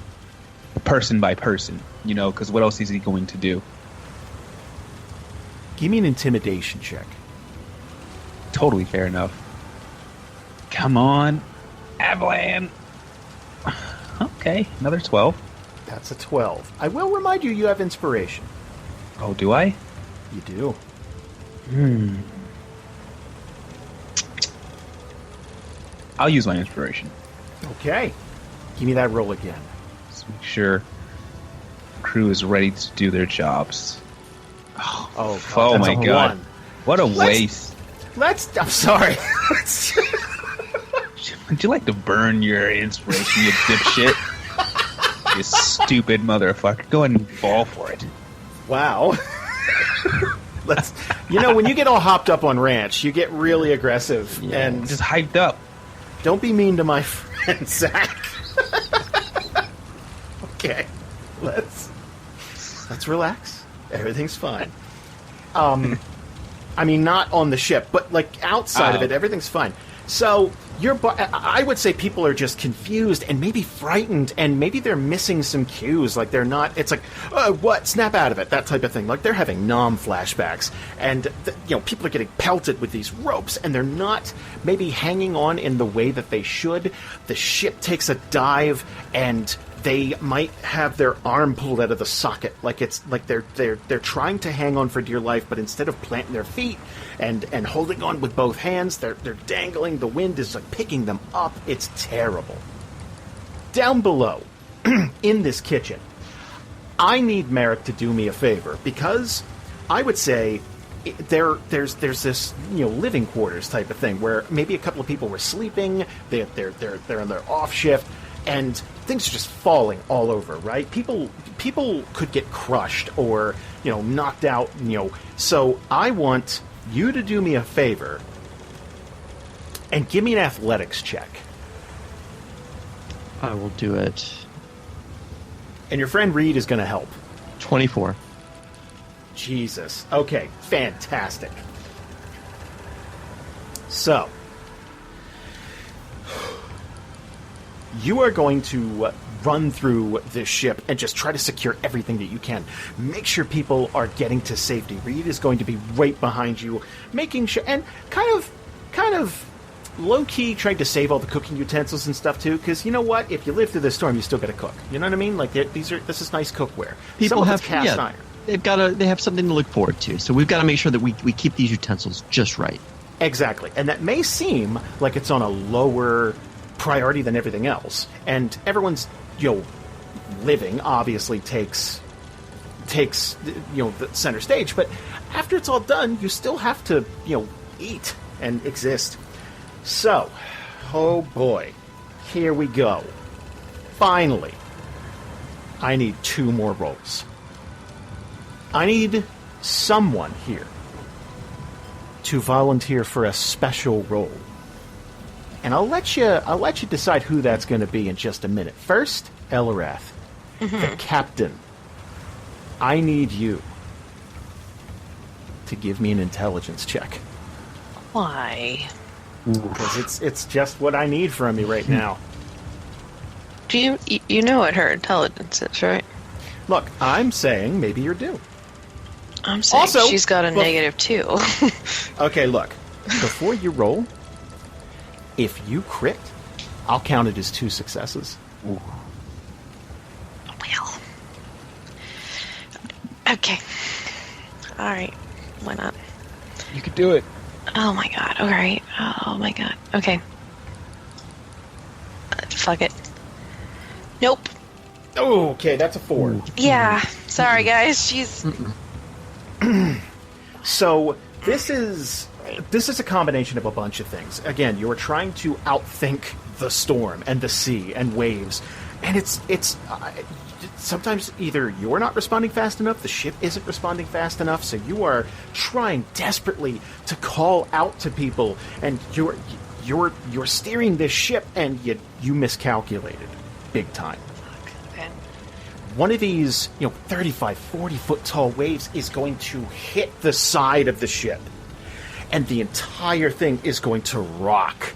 person by person, because what else is he going to do? Give me an intimidation check. Totally fair enough. Come on, Avalan. Okay, another 12. That's a 12. I will remind you have inspiration. Oh, do I? You do. I'll use my inspiration. Okay. Give me that roll again. Let's make sure the crew is ready to do their jobs. Oh my god. 1. What a waste. I'm sorry. Would you like to burn your inspiration, you dipshit? You stupid motherfucker. Go ahead and fall for it. Wow. When you get all hopped up on ranch, you get really aggressive and just hyped up. Don't be mean to my friend Zach. Okay, let's relax. Everything's fine. Not on the ship, but outside of it, everything's fine. So I would say people are just confused and maybe frightened, and maybe they're missing some cues. They're not. It's what? Snap out of it. That type of thing. They're having Nom flashbacks, and people are getting pelted with these ropes, and they're not maybe hanging on in the way that they should. The ship takes a dive, and they might have their arm pulled out of the socket. They're trying to hang on for dear life, but instead of planting their feet and holding on with both hands, they're dangling. The wind is picking them up. It's terrible. Down below, in this kitchen, I need Marrek to do me a favor, because I would say there's this living quarters type of thing where maybe a couple of people were sleeping, they're on their off shift, and things are just falling all over, right? People could get crushed or knocked out, So I want you to do me a favor and give me an athletics check. I will do it. And your friend Reed is going to help. 24. Jesus. Okay, fantastic. So, you are going to run through this ship and just try to secure everything that you can. Make sure people are getting to safety. Reed is going to be right behind you, making sure, and kind of low-key trying to save all the cooking utensils and stuff too, because you know what? If you live through this storm, you still got to cook. You know what I mean? Like this is nice cookware. People have cast iron. They have something to look forward to. So we've got to make sure that we keep these utensils just right. Exactly, and that may seem like it's on a lower priority than everything else, and everyone's living obviously takes the center stage, but after it's all done, you still have to eat and exist. So, oh boy, here we go. Finally, I need 2 more rolls. I need someone here to volunteer for a special role. And I'll let you decide who that's going to be in just a minute. First, Eliwrath, the captain. I need you to give me an intelligence check. Why? Because it's just what I need from you right now. Do you know what her intelligence is, right? Look, I'm saying maybe you're due. I'm saying Also, she's got a -2. Okay, look. Before you roll, if you crit, I'll count it as 2 successes. Well. Okay. Alright. Why not? You could do it. Oh my god. Alright. Oh my god. Okay. Fuck it. Nope. Oh, okay, that's a 4. Yeah. Sorry, guys. She's... So, this is a combination of a bunch of things. Again, you are trying to outthink the storm and the sea and waves, and it's sometimes either you're not responding fast enough, the ship isn't responding fast enough, so you are trying desperately to call out to people, and you're steering this ship, and you miscalculated big time. Okay. One of these 35, 40 foot tall waves is going to hit the side of the ship, and the entire thing is going to rock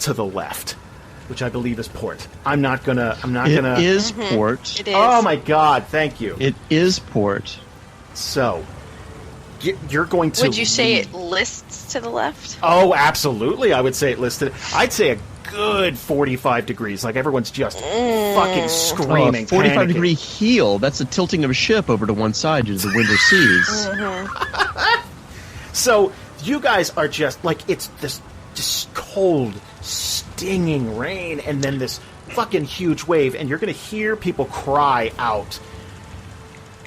to the left, which I believe is port. I'm not gonna. It is port. It is. Oh my god! Thank you. It is port. So, you're going to. Would you say it lists to the left? Oh, absolutely. I would say it listed. I'd say a good 45 degrees. Like everyone's just fucking screaming. 45 panicking. degree heel. That's a tilting of a ship over to one side due to the wind or seas. So you guys are just like, it's this just cold, stinging rain, and then this fucking huge wave, and you're going to hear people cry out,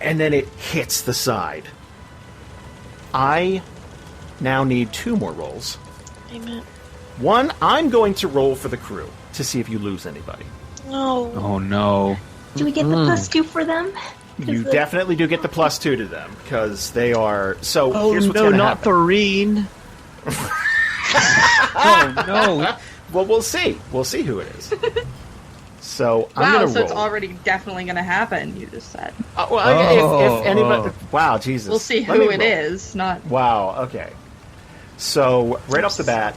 and then it hits the side. I now need 2 more rolls. Amen. One, I'm going to roll for the crew to see if you lose anybody. No. Oh no. Do we get the +2 for them? You definitely do get the +2 to them, because they are... So, Oh here's what's no, going to not happen. Vareen. Oh no. Well, we'll see. We'll see who it is. So, I'm Wow, going to so roll. it's already definitely going to happen, you just said. If anybody... Wow, Jesus. We'll see Let who me it roll. is, not... Wow, okay. So, right off the bat,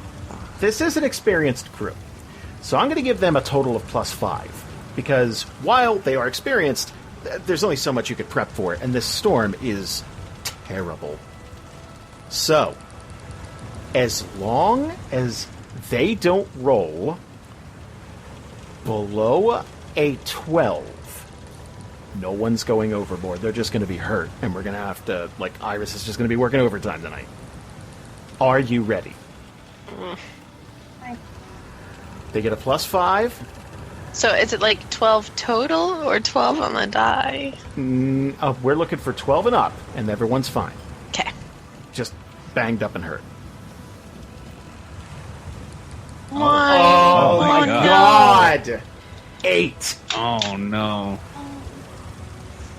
this is an experienced crew. So I'm going to give them a total of +5. Because while they are experienced, there's only so much you could prep for, and this storm is terrible. So, as long as they don't roll below a 12, no one's going overboard. They're just going to be hurt, and we're going to have to, like, Iris is just going to be working overtime tonight. Are you ready? They get a +5. So is it like 12 total or 12 on the die? We're looking for 12 and up, and everyone's fine. Okay. just banged up and hurt. Why? Oh my no. god! 8. Oh no.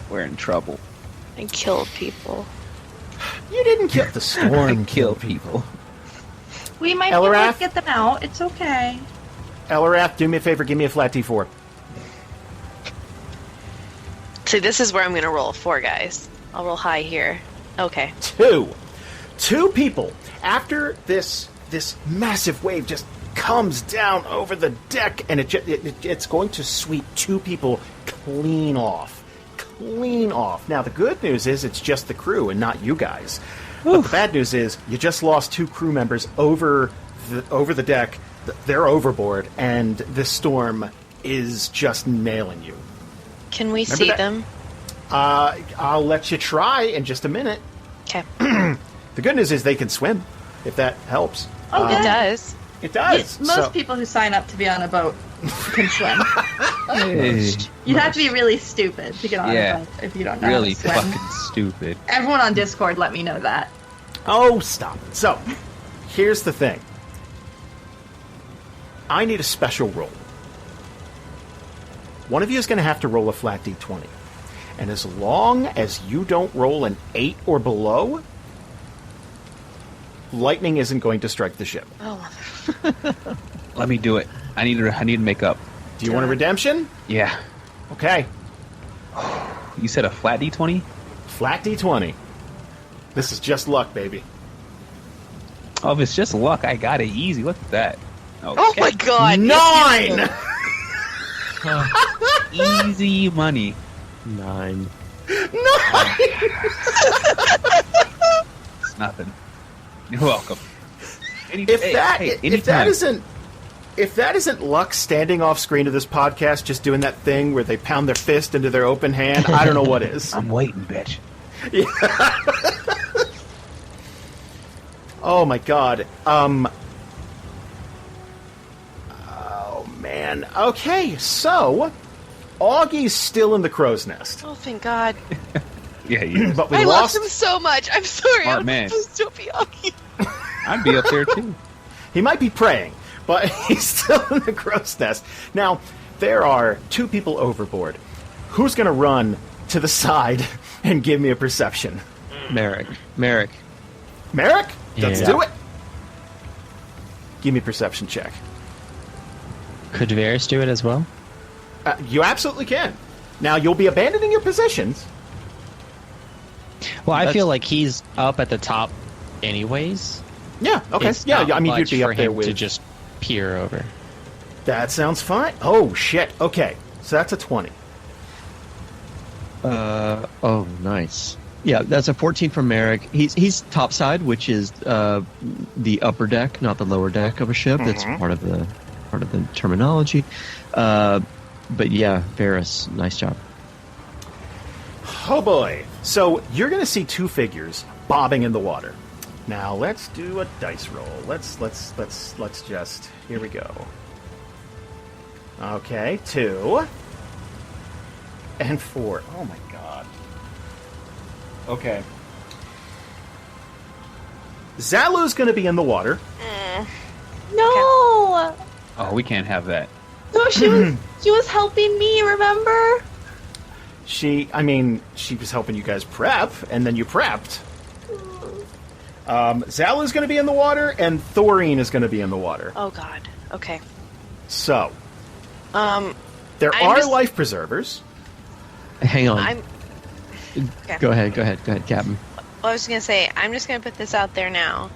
We're in trouble. I killed people. You didn't kill the storm. Kill people. We might be able Eliwrath? to get them out. It's okay. Eliwrath, do me a favor. Give me a flat D4. See, this is where I'm going to roll a 4, guys. I'll roll high here. Okay. 2. 2 people. After this massive wave just comes down over the deck, and it's going to sweep 2 people clean off. Clean off. Now, the good news is it's just the crew and not you guys. But the bad news is you just lost 2 crew members over the deck. They're overboard, and this storm is just nailing you. Can we Remember see that- them? I'll let you try in just a minute. Okay. The good news is they can swim, if that helps. Oh, It good. does. It does. Yes, most people who sign up to be on a boat can swim. Hey. You'd have to be really stupid to get on Yeah. a boat if you don't know Really how to swim. fucking stupid. Everyone on Discord let me know that. Oh, stop. So, here's the thing. I need a special roll. One of you is going to have to roll a flat d20. And as long as you don't roll an 8 or below, lightning isn't going to strike the ship. Oh, Let me do it. I need to make up. Do you want a redemption? Yeah. Okay. You said a flat D20? Flat d20. This is just luck, baby. Oh, if it's just luck, I got it easy. Look at that. oh my god. 9! Easy money. 9. It's nothing. You're welcome. If that isn't luck standing off screen of this podcast, just doing that thing where they pound their fist into their open hand, I don't know what is. I'm waiting, bitch. Oh my god. Oh man. Okay, so Augie's still in the crow's nest, Oh, thank god. Yeah, you. but we I lost. love him so much. I'm sorry. Smart I'm man. supposed to be Augie. I'd be up there too. He might be praying, but he's still in the crow's nest. Now, there are 2 people overboard. Who's going to run to the side and give me a perception? Marrek. Marrek? Let's Yeah. do it. Give me a perception check. Could Variis do it as well? You absolutely can. Now, you'll be abandoning your positions. Well, I That's- feel like he's up at the top anyways. Yeah, okay. It's Yeah, not I mean, you'd much be for up there him with... to just peer over. That sounds fine. Oh, shit. Okay, so that's a 20. Oh, nice. Yeah, that's a 14 from Marrek. He's topside, which is the upper deck, not the lower deck of a ship. That's part of the terminology. But yeah, Variis, nice job. Oh, boy. So, you're going to see 2 figures bobbing in the water. Now, let's do a dice roll. Let's just... Here we go. Okay, 2. And 4. Oh, my God. Okay. Zalu's going to be in the water. No! Oh, we can't have that. No, she was helping me, remember? She was helping you guys prep, and then you prepped. Zalu's going to be in the water, and Thorine is going to be in the water. Oh god. Okay. So, there I'm are just- life preservers. Hang on. I'm. Okay. Go ahead, Captain. Well, I was gonna say, I'm just gonna put this out there now.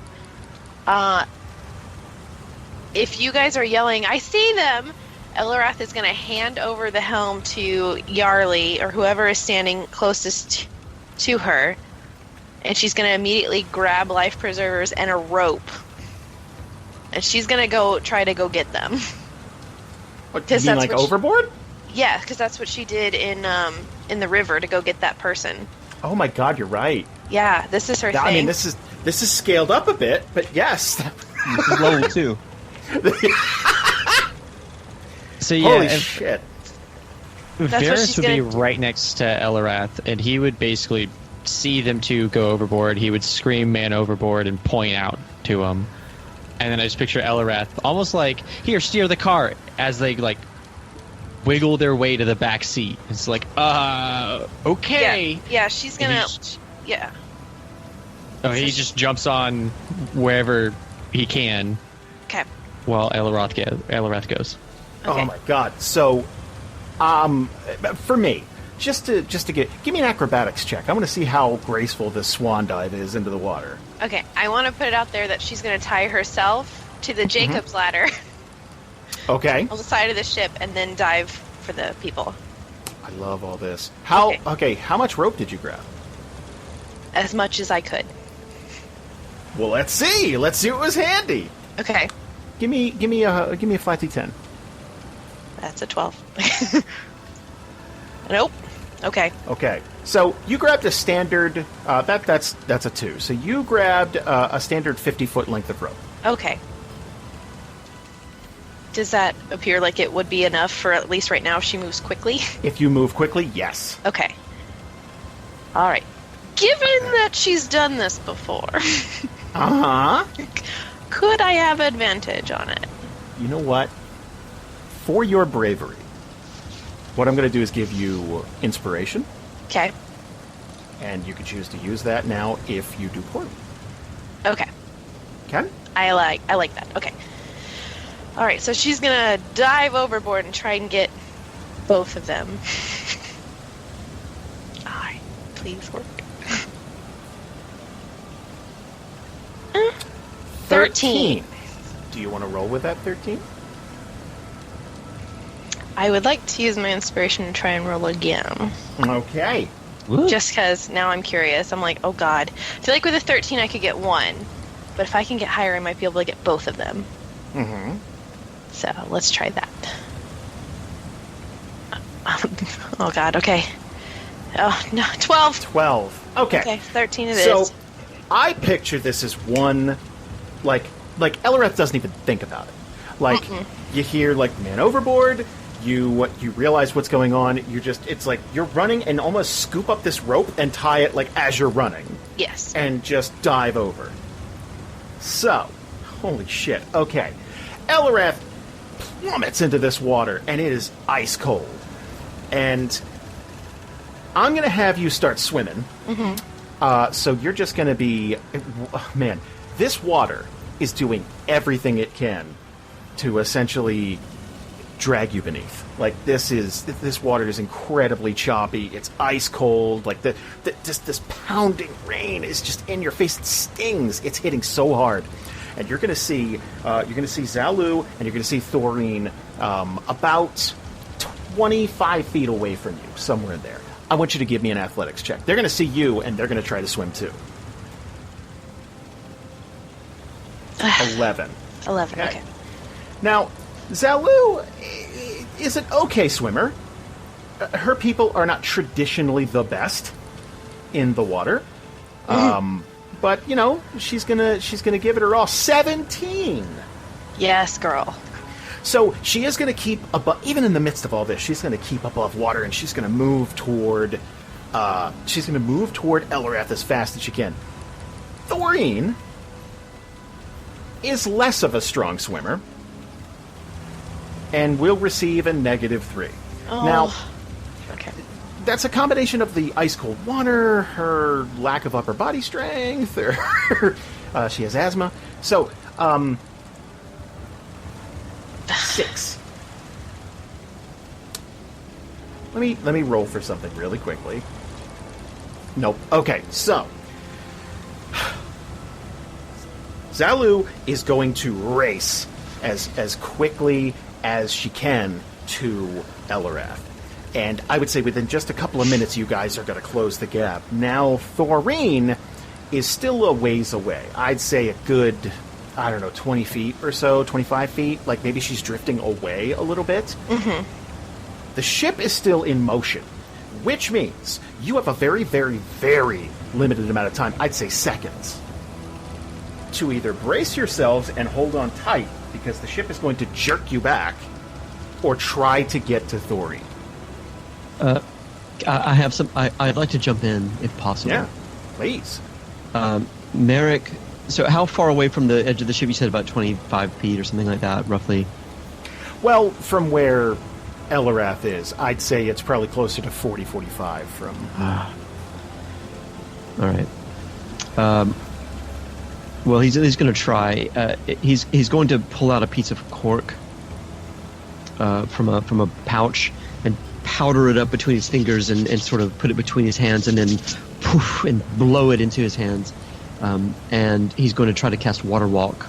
If you guys are yelling, "I see them," Eliwrath is gonna hand over the helm to Yarly or whoever is standing closest to her, and she's gonna immediately grab life preservers and a rope, and she's gonna try to go get them. What, you 'Cause mean that's like what she- overboard? Yeah, because that's what she did in the river to go get that person. Oh my God, you're right. Yeah, this is her thing. I mean, this is scaled up a bit, but yes. This is level 2. So yeah, Holy if shit. That's what Variis she's would be gonna do. right next to Eliwrath, and he would basically see them two go overboard, he would scream "man overboard" and point out to him. And then I just picture Eliwrath almost like, "Here, steer the car," as they like wiggle their way to the back seat. It's like, okay. Yeah, she's gonna. Yeah. Oh, he just jumps on wherever he can. Okay. While Eliwrath goes. Okay. Oh my god! So, for me, just to give me an acrobatics check. I want to see how graceful this swan dive is into the water. Okay, I want to put it out there that she's going to tie herself to the Jacob's ladder Okay. on the side of the ship and then dive for the people. I love all this. Okay, how much rope did you grab? As much as I could. Well, let's see. Let's see what was handy. Okay, Give me a flat D10. that's a 12. Nope. Okay. Okay. So you grabbed a standard. That's a 2. So you grabbed a standard 50-foot length of rope. Okay. Does that appear like it would be enough for at least right now if she moves quickly? If you move quickly, yes. Okay. All right. Given that she's done this before, Uh-huh. could I have advantage on it? You know what? For your bravery, what I'm going to do is give you inspiration, Okay. and you can choose to use that now if you do poorly. Okay. Okay? I like that. Okay. All right, so she's gonna dive overboard and try and get both of them. All right, please work. 13. Do you want to roll with that 13? I would like to use my inspiration and try and roll again. Okay. Just because now I'm curious. I'm like, oh god. I feel like with a 13 I could get one. But if I can get higher, I might be able to get both of them. Mm-hmm. So let's try that. Oh god, okay. Oh, no, 12. 12. Okay. Okay, 13 it So is. I picture this as one, like Eliwrath doesn't even think about it. Like you hear like man overboard, you realize what's going on. It's like you're running and almost scoop up this rope and tie it like as you're running Yes. and just dive over. So, holy shit. Okay, Eliwrath plummets into this water and it is ice cold. And I'm gonna have you start swimming. So you're just going to be... Man, this water is doing everything it can to essentially drag you beneath. Like, this water is incredibly choppy. It's ice cold. Like, this pounding rain is just in your face. It stings. It's hitting so hard. And you're going to see Zalu and you're going to see Thorine about 25 feet away from you, somewhere in there. I want you to give me an athletics check. They're going to see you, and they're going to try to swim too. 11. 11, okay. Now, Zalu is an okay swimmer. Her people are not traditionally the best in the water. But, she's gonna give it her all. 17! Yes, girl. So she is going to keep above, even in the midst of all this, she's going to keep above water, and she's going to move toward Eliwrath as fast as she can. Thorine is less of a strong swimmer, and will receive a -3. Oh. Now, Okay. that's a combination of the ice cold water, her lack of upper body strength, or she has asthma. So, 6. Let me roll for something really quickly. Nope. Okay, so Zalu is going to race as quickly as she can to Eliwrath. And I would say within just a couple of minutes, you guys are going to close the gap. Now, Thorine is still a ways away. I'd say a good, 20 feet or so, 25 feet. Like maybe she's drifting away a little bit. Mm-hmm. The ship is still in motion, which means you have a very, very, very limited amount of time, I'd say seconds, to either brace yourselves and hold on tight because the ship is going to jerk you back, or try to get to Thorine. I have some. I'd like to jump in if possible. Yeah, please. Marrek. So how far away from the edge of the ship? You said about 25 feet or something like that, roughly. Well, from where Eliwrath is, I'd say it's probably closer to 40, 45 from... All right. Well, he's going to try. He's going to pull out a piece of cork from a pouch and powder it up between his fingers and sort of put it between his hands and then poof and blow it into his hands. And he's going to try to cast Water Walk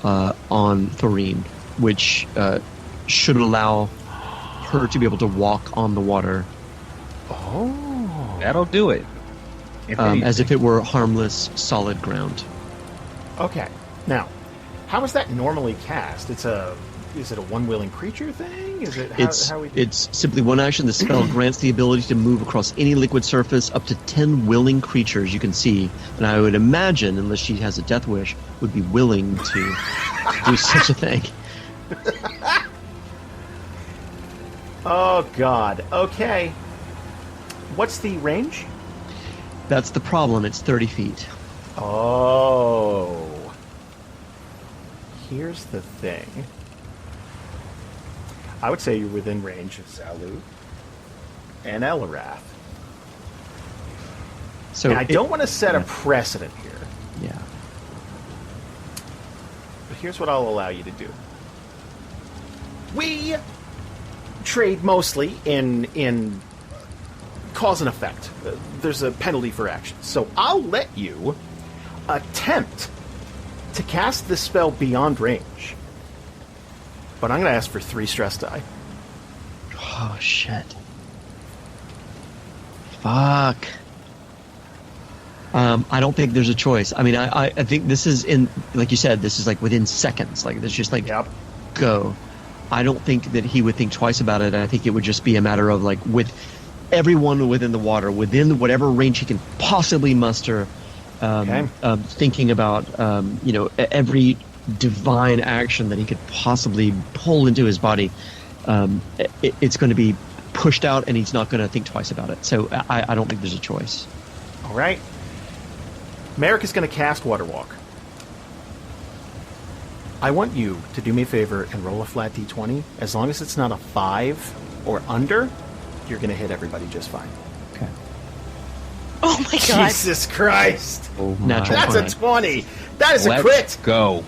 on Thoreen, which should allow her to be able to walk on the water. Oh, that'll do it. As if it were harmless, solid ground. Okay. Now, how is that normally cast? Is it a one-willing creature thing? Is it It's simply one action. The spell grants the ability to move across any liquid surface up to 10 willing creatures you can see. And I would imagine, unless she has a death wish, would be willing to do such a thing. Oh, God. Okay. What's the range? That's the problem. It's 30 feet. Oh. Here's the thing. I would say you're within range of Zalu and Eliwrath. So and I don't want to set a precedent here. Yeah. But here's what I'll allow you to do. We trade mostly in cause and effect. There's a penalty for action. So I'll let you attempt to cast this spell beyond range. But I'm going to ask for 3 stress die. Oh, shit. Fuck. I don't think there's a choice. I mean, I think this is like you said, this is like within seconds. Like, there's just like, go. I don't think that he would think twice about it. I think it would just be a matter of like, with everyone within the water, within whatever range he can possibly muster, thinking about, every divine action that he could possibly pull into his body, it's going to be pushed out, and he's not going to think twice about it. So I don't think there's a choice. All right. Marrek is going to cast Water Walk. I want you to do me a favor and roll a flat d20. As long as it's not a 5 or under, you're going to hit everybody just fine. Okay. Oh my god. Jesus Christ. Oh my. That's a 20. That is a crit. Let's go.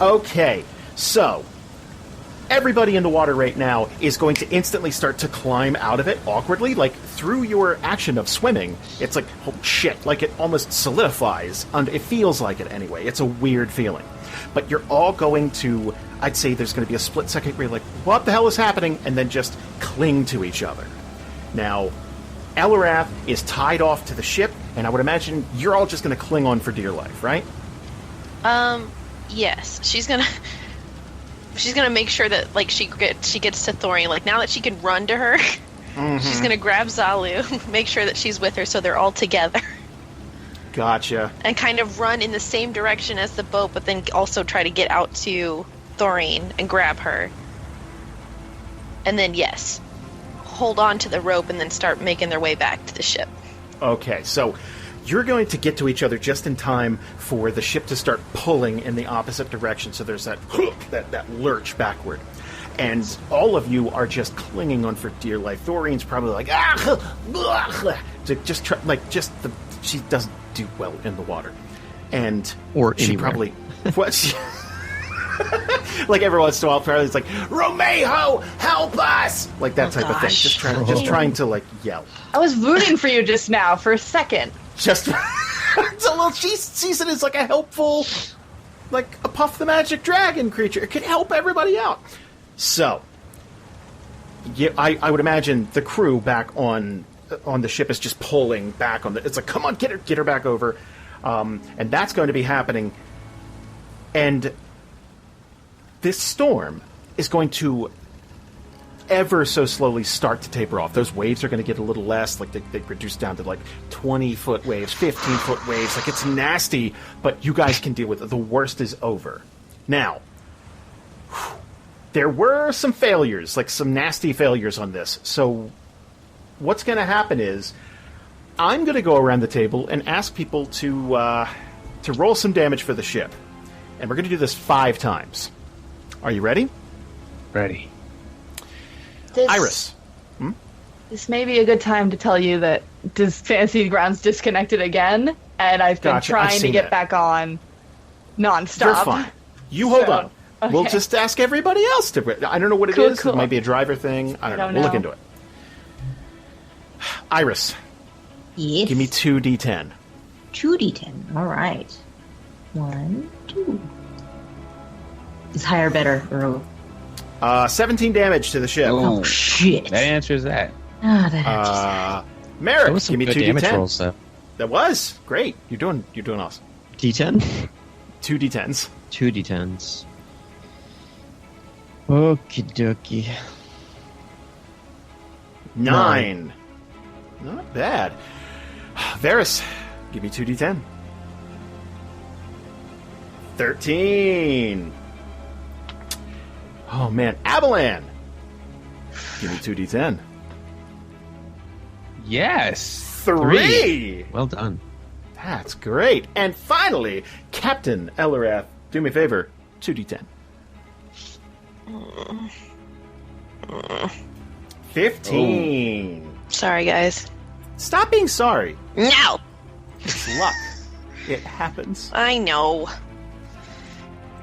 Okay, so everybody in the water right now is going to instantly start to climb out of it awkwardly, like through your action of swimming. It's like, oh shit, like it almost solidifies. It feels like it anyway. It's a weird feeling. But you're all going to, I'd say there's going to be a split second where you're like, what the hell is happening? And then just cling to each other. Now, Eliwrath is tied off to the ship, and I would imagine you're all just going to cling on for dear life, right? Yes. She's gonna make sure that like she gets to Thoreen. Like now that she can run to her, she's gonna grab Zalu, make sure that she's with her, so they're all together. Gotcha. And kind of run in the same direction as the boat, but then also try to get out to Thoreen and grab her. And then yes, hold on to the rope and then start making their way back to the ship. Okay, so you're going to get to each other just in time for the ship to start pulling in the opposite direction. So there's that hook, that lurch backward. And all of you are just clinging on for dear life. Thoreen's probably like, she doesn't do well in the water. And or she anywhere. Probably, like every once in a while, probably it's like, Romeo, help us! Like that type of thing. Just trying to like yell. I was rooting for you just now for a second. Just it's a little. She sees it as like a helpful, like a Puff the Magic Dragon creature. It could help everybody out. So, yeah, I would imagine the crew back on the ship is just pulling back on the. It's like, come on, get her back over, and that's going to be happening. And this storm is going to ever so slowly start to taper off. Those waves are going to get a little less, like they reduce down to like 20-foot waves, 15-foot waves. Like it's nasty, but you guys can deal with it. The worst is over. Now, there were some failures, like some nasty failures on this. So what's going to happen is I'm going to go around the table and ask people to roll some damage for the ship. And we're going to do this 5 times. Are you ready? Ready. Iris. This may be a good time to tell you that Fantasy Grounds disconnected again, and I've been trying to get back on nonstop. You're fine. You hold on. Okay. We'll just ask everybody else to... I don't know what it is. Cool. It might be a driver thing. I don't know. We'll look into it. Iris. Yes. Give me 2d10. 2d10. All right. 1, 2. Is higher better, Earl? 17 damage to the ship. Oh, shit. That answers that. Ah, that answers that. Marrek, That was some give me good 2d10. damage rolls, though. That was great. You're doing awesome. D10? 2d10s. 2d10s. Okie dokie. 9. Not bad. Variis, give me 2d10. 13. Oh man, Avalan, give me 2d10. Yes. 3. Well done. That's great. And finally, Captain Eliwrath, do me a favor, 2d10. 15. Sorry, guys. Stop being sorry. No! It's luck. It happens. I know.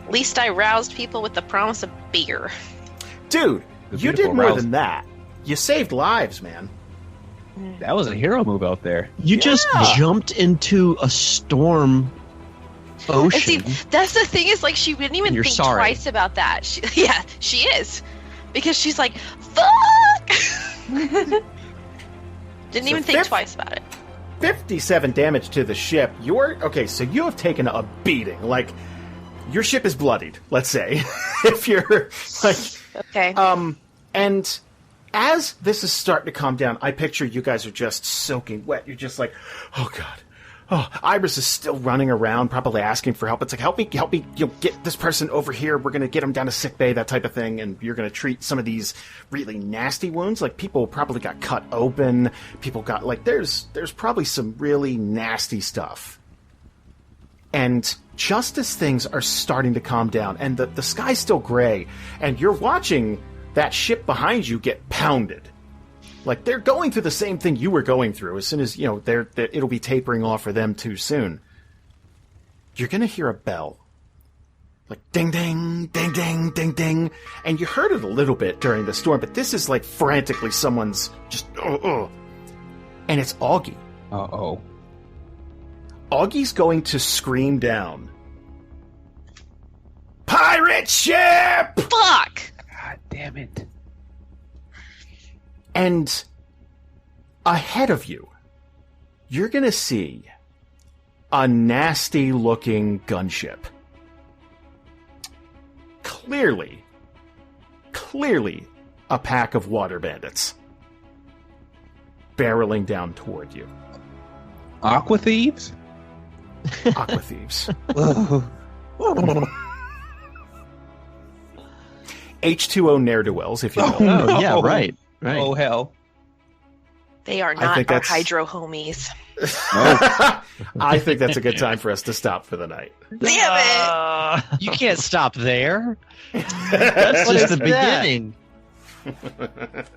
At least I roused people with the promise of beer. Dude, The you did beautiful more rouse. than that. You saved lives, man. That was a hero move out there. You just jumped into a storm And ocean. see, that's the thing is, like, she didn't even You're think sorry. twice about that. She is. Because she's like, fuck! Didn't even think twice about it. 57 damage to the ship. So you have taken a beating. Like, your ship is bloodied, let's say. If you're, like... Okay. And as this is starting to calm down, I picture you guys are just soaking wet. You're just like, oh god. Oh, Iris is still running around, probably asking for help. It's like, help me, get this person over here. We're gonna get him down to sickbay, that type of thing, and you're gonna treat some of these really nasty wounds. Like, people probably got cut open. People got, like, there's probably some really nasty stuff. And just as things are starting to calm down, and the sky's still gray, and you're watching that ship behind you get pounded. Like, they're going through the same thing you were going through. As soon as, it'll be tapering off for them too soon. You're going to hear a bell. Like, ding, ding, ding, ding, ding, ding. And you heard it a little bit during the storm, but this is like frantically someone's just, And it's Augie. Uh-oh. Augie's going to scream down. Pirate ship! Fuck! God damn it. And ahead of you, you're going to see a nasty-looking gunship. Clearly a pack of water bandits barreling down toward you. Aqua thieves? Aqua thieves. H2O ne'er-do-wells, if you will. Oh, yeah, right. Oh, hell. They are I not think our that's- hydro homies. I think that's a good time for us to stop for the night. Damn it! You can't stop there. That's What just is the that? beginning.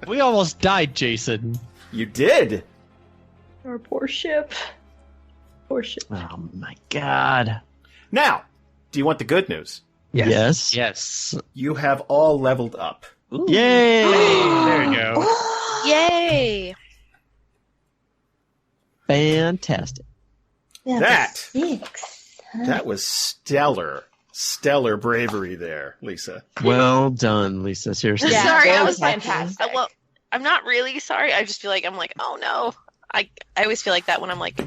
We almost died, Jason. You did. Our poor ship. Poor ship. Oh my god. Now, do you want the good news? Yes. Yes. You have all leveled up. Yay! There you go. Yay! Fantastic. Yeah, That- 6. That was stellar bravery there, Lisa. Well done, Lisa. Seriously. Yeah, Sorry, that I was was fantastic. Well, I'm not really sorry. I just feel like I'm like, oh no. I always feel like that when I'm like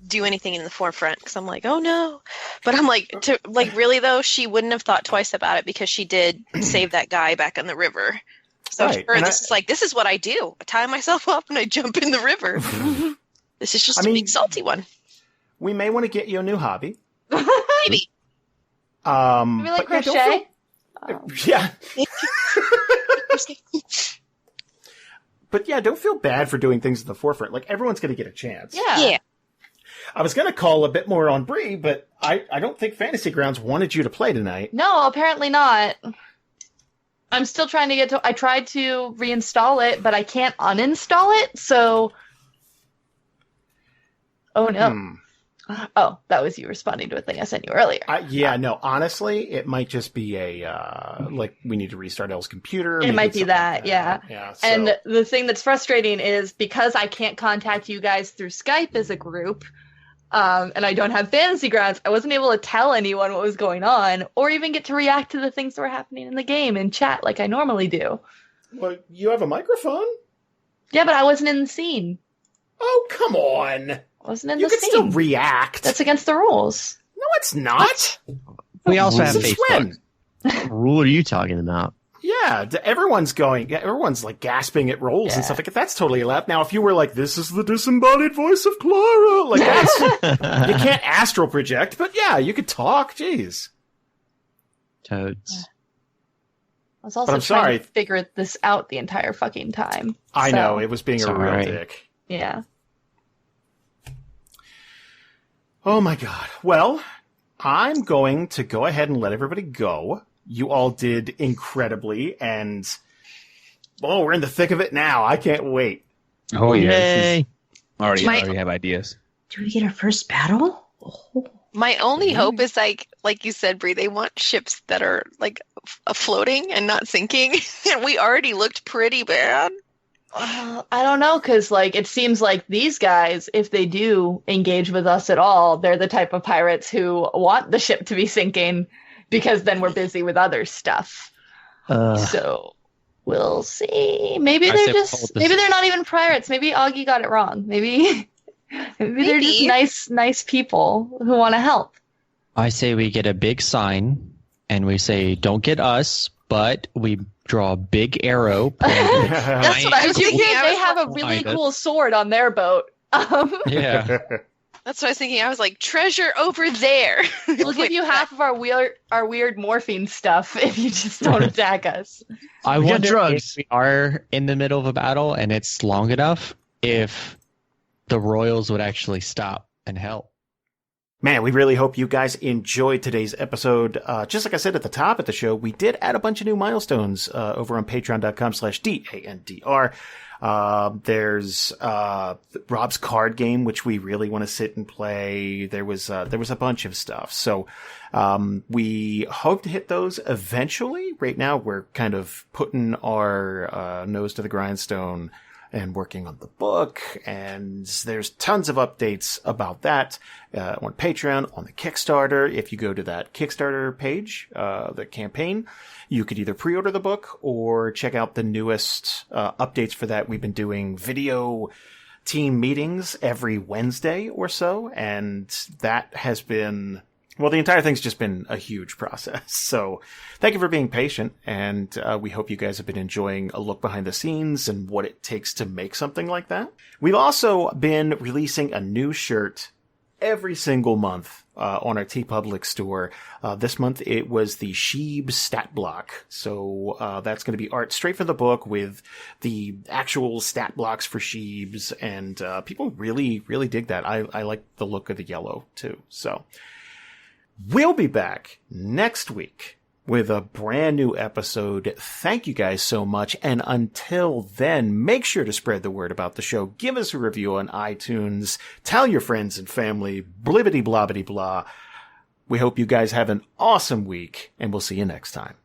do anything in the forefront because I'm like, oh no. But I'm like, really though, she wouldn't have thought twice about it because she did save that guy back in the river. So Right, for her, and this is what I do. I tie myself up and I jump in the river. This is just I mean- a big salty one. We may want to get you a new hobby. Maybe. Maybe like but yeah, don't crochet? feel- Yeah. But yeah, don't feel bad for doing things at the forefront. Like, everyone's going to get a chance. Yeah. I was going to call a bit more on Bree, but I don't think Fantasy Grounds wanted you to play tonight. No, apparently not. I'm still trying to get to... I tried to reinstall it, but I can't uninstall it, so... Oh, no. Oh, that was you responding to a thing I sent you earlier. No, honestly, it might just be we need to restart Elle's computer. It might be that, yeah. So. And the thing that's frustrating is because I can't contact you guys through Skype as a group, and I don't have Fantasy Grounds, I wasn't able to tell anyone what was going on, or even get to react to the things that were happening in the game and chat like I normally do. Well, you have a microphone? Yeah, but I wasn't in the scene. Oh, come on. I wasn't in you the scene. You can still react. That's against the rules. No, it's not. We also have Since Facebook. What rule are you talking about? Yeah, everyone's like gasping at rolls and stuff like that. That's totally allowed. Now, if you were like, this is the disembodied voice of Klara, like that's, you can't astral project, but yeah, you could talk. Jeez. Toads. I was also trying to figure this out the entire fucking time. I know, it was being a real dick. Yeah. Oh my god. Well, I'm going to go ahead and let everybody go. You all did incredibly, and we're in the thick of it now. I can't wait. Oh yeah, Yay. I already have ideas. Do we get our first battle? Oh. My only hope is like you said, Bree, they want ships that are like floating and not sinking, and we already looked pretty bad. I don't know, because it seems like these guys, if they do engage with us at all, they're the type of pirates who want the ship to be sinking, because then we're busy with other stuff. So we'll see. Maybe they're not even pirates. Maybe Augie got it wrong. Maybe they're just nice people who want to help. I say we get a big sign and we say, "Don't get us," but we draw a big arrow. That's what I was thinking. They have a really cool sword on their boat. Yeah. That's what I was thinking. I was like, treasure over there. We'll give you half of our weird morphine stuff if you just don't attack us. I wonder if we are in the middle of a battle and it's long enough, if the royals would actually stop and help. Man, we really hope you guys enjoyed today's episode. Just like I said at the top of the show, we did add a bunch of new milestones over on patreon.com/DANDR. There's Rob's card game, which we really want to sit and play. There was a bunch of stuff. So we hope to hit those eventually. Right now, we're kind of putting our nose to the grindstone and working on the book, and there's tons of updates about that on Patreon, on the Kickstarter. If you go to that Kickstarter page, the campaign, you could either pre-order the book or check out the newest updates for that. We've been doing video team meetings every Wednesday or so, and that has been... Well, the entire thing's just been a huge process. So thank you for being patient, and we hope you guys have been enjoying a look behind the scenes and what it takes to make something like that. We've also been releasing a new shirt every single month on our TeePublic store. This month it was the Sheeb stat block. So that's going to be art straight from the book with the actual stat blocks for Sheebs, and people really, really dig that. I like the look of the yellow too. So... we'll be back next week with a brand new episode. Thank you guys so much. And until then, make sure to spread the word about the show. Give us a review on iTunes. Tell your friends and family. Blibbity blobbity blah. We hope you guys have an awesome week, and we'll see you next time.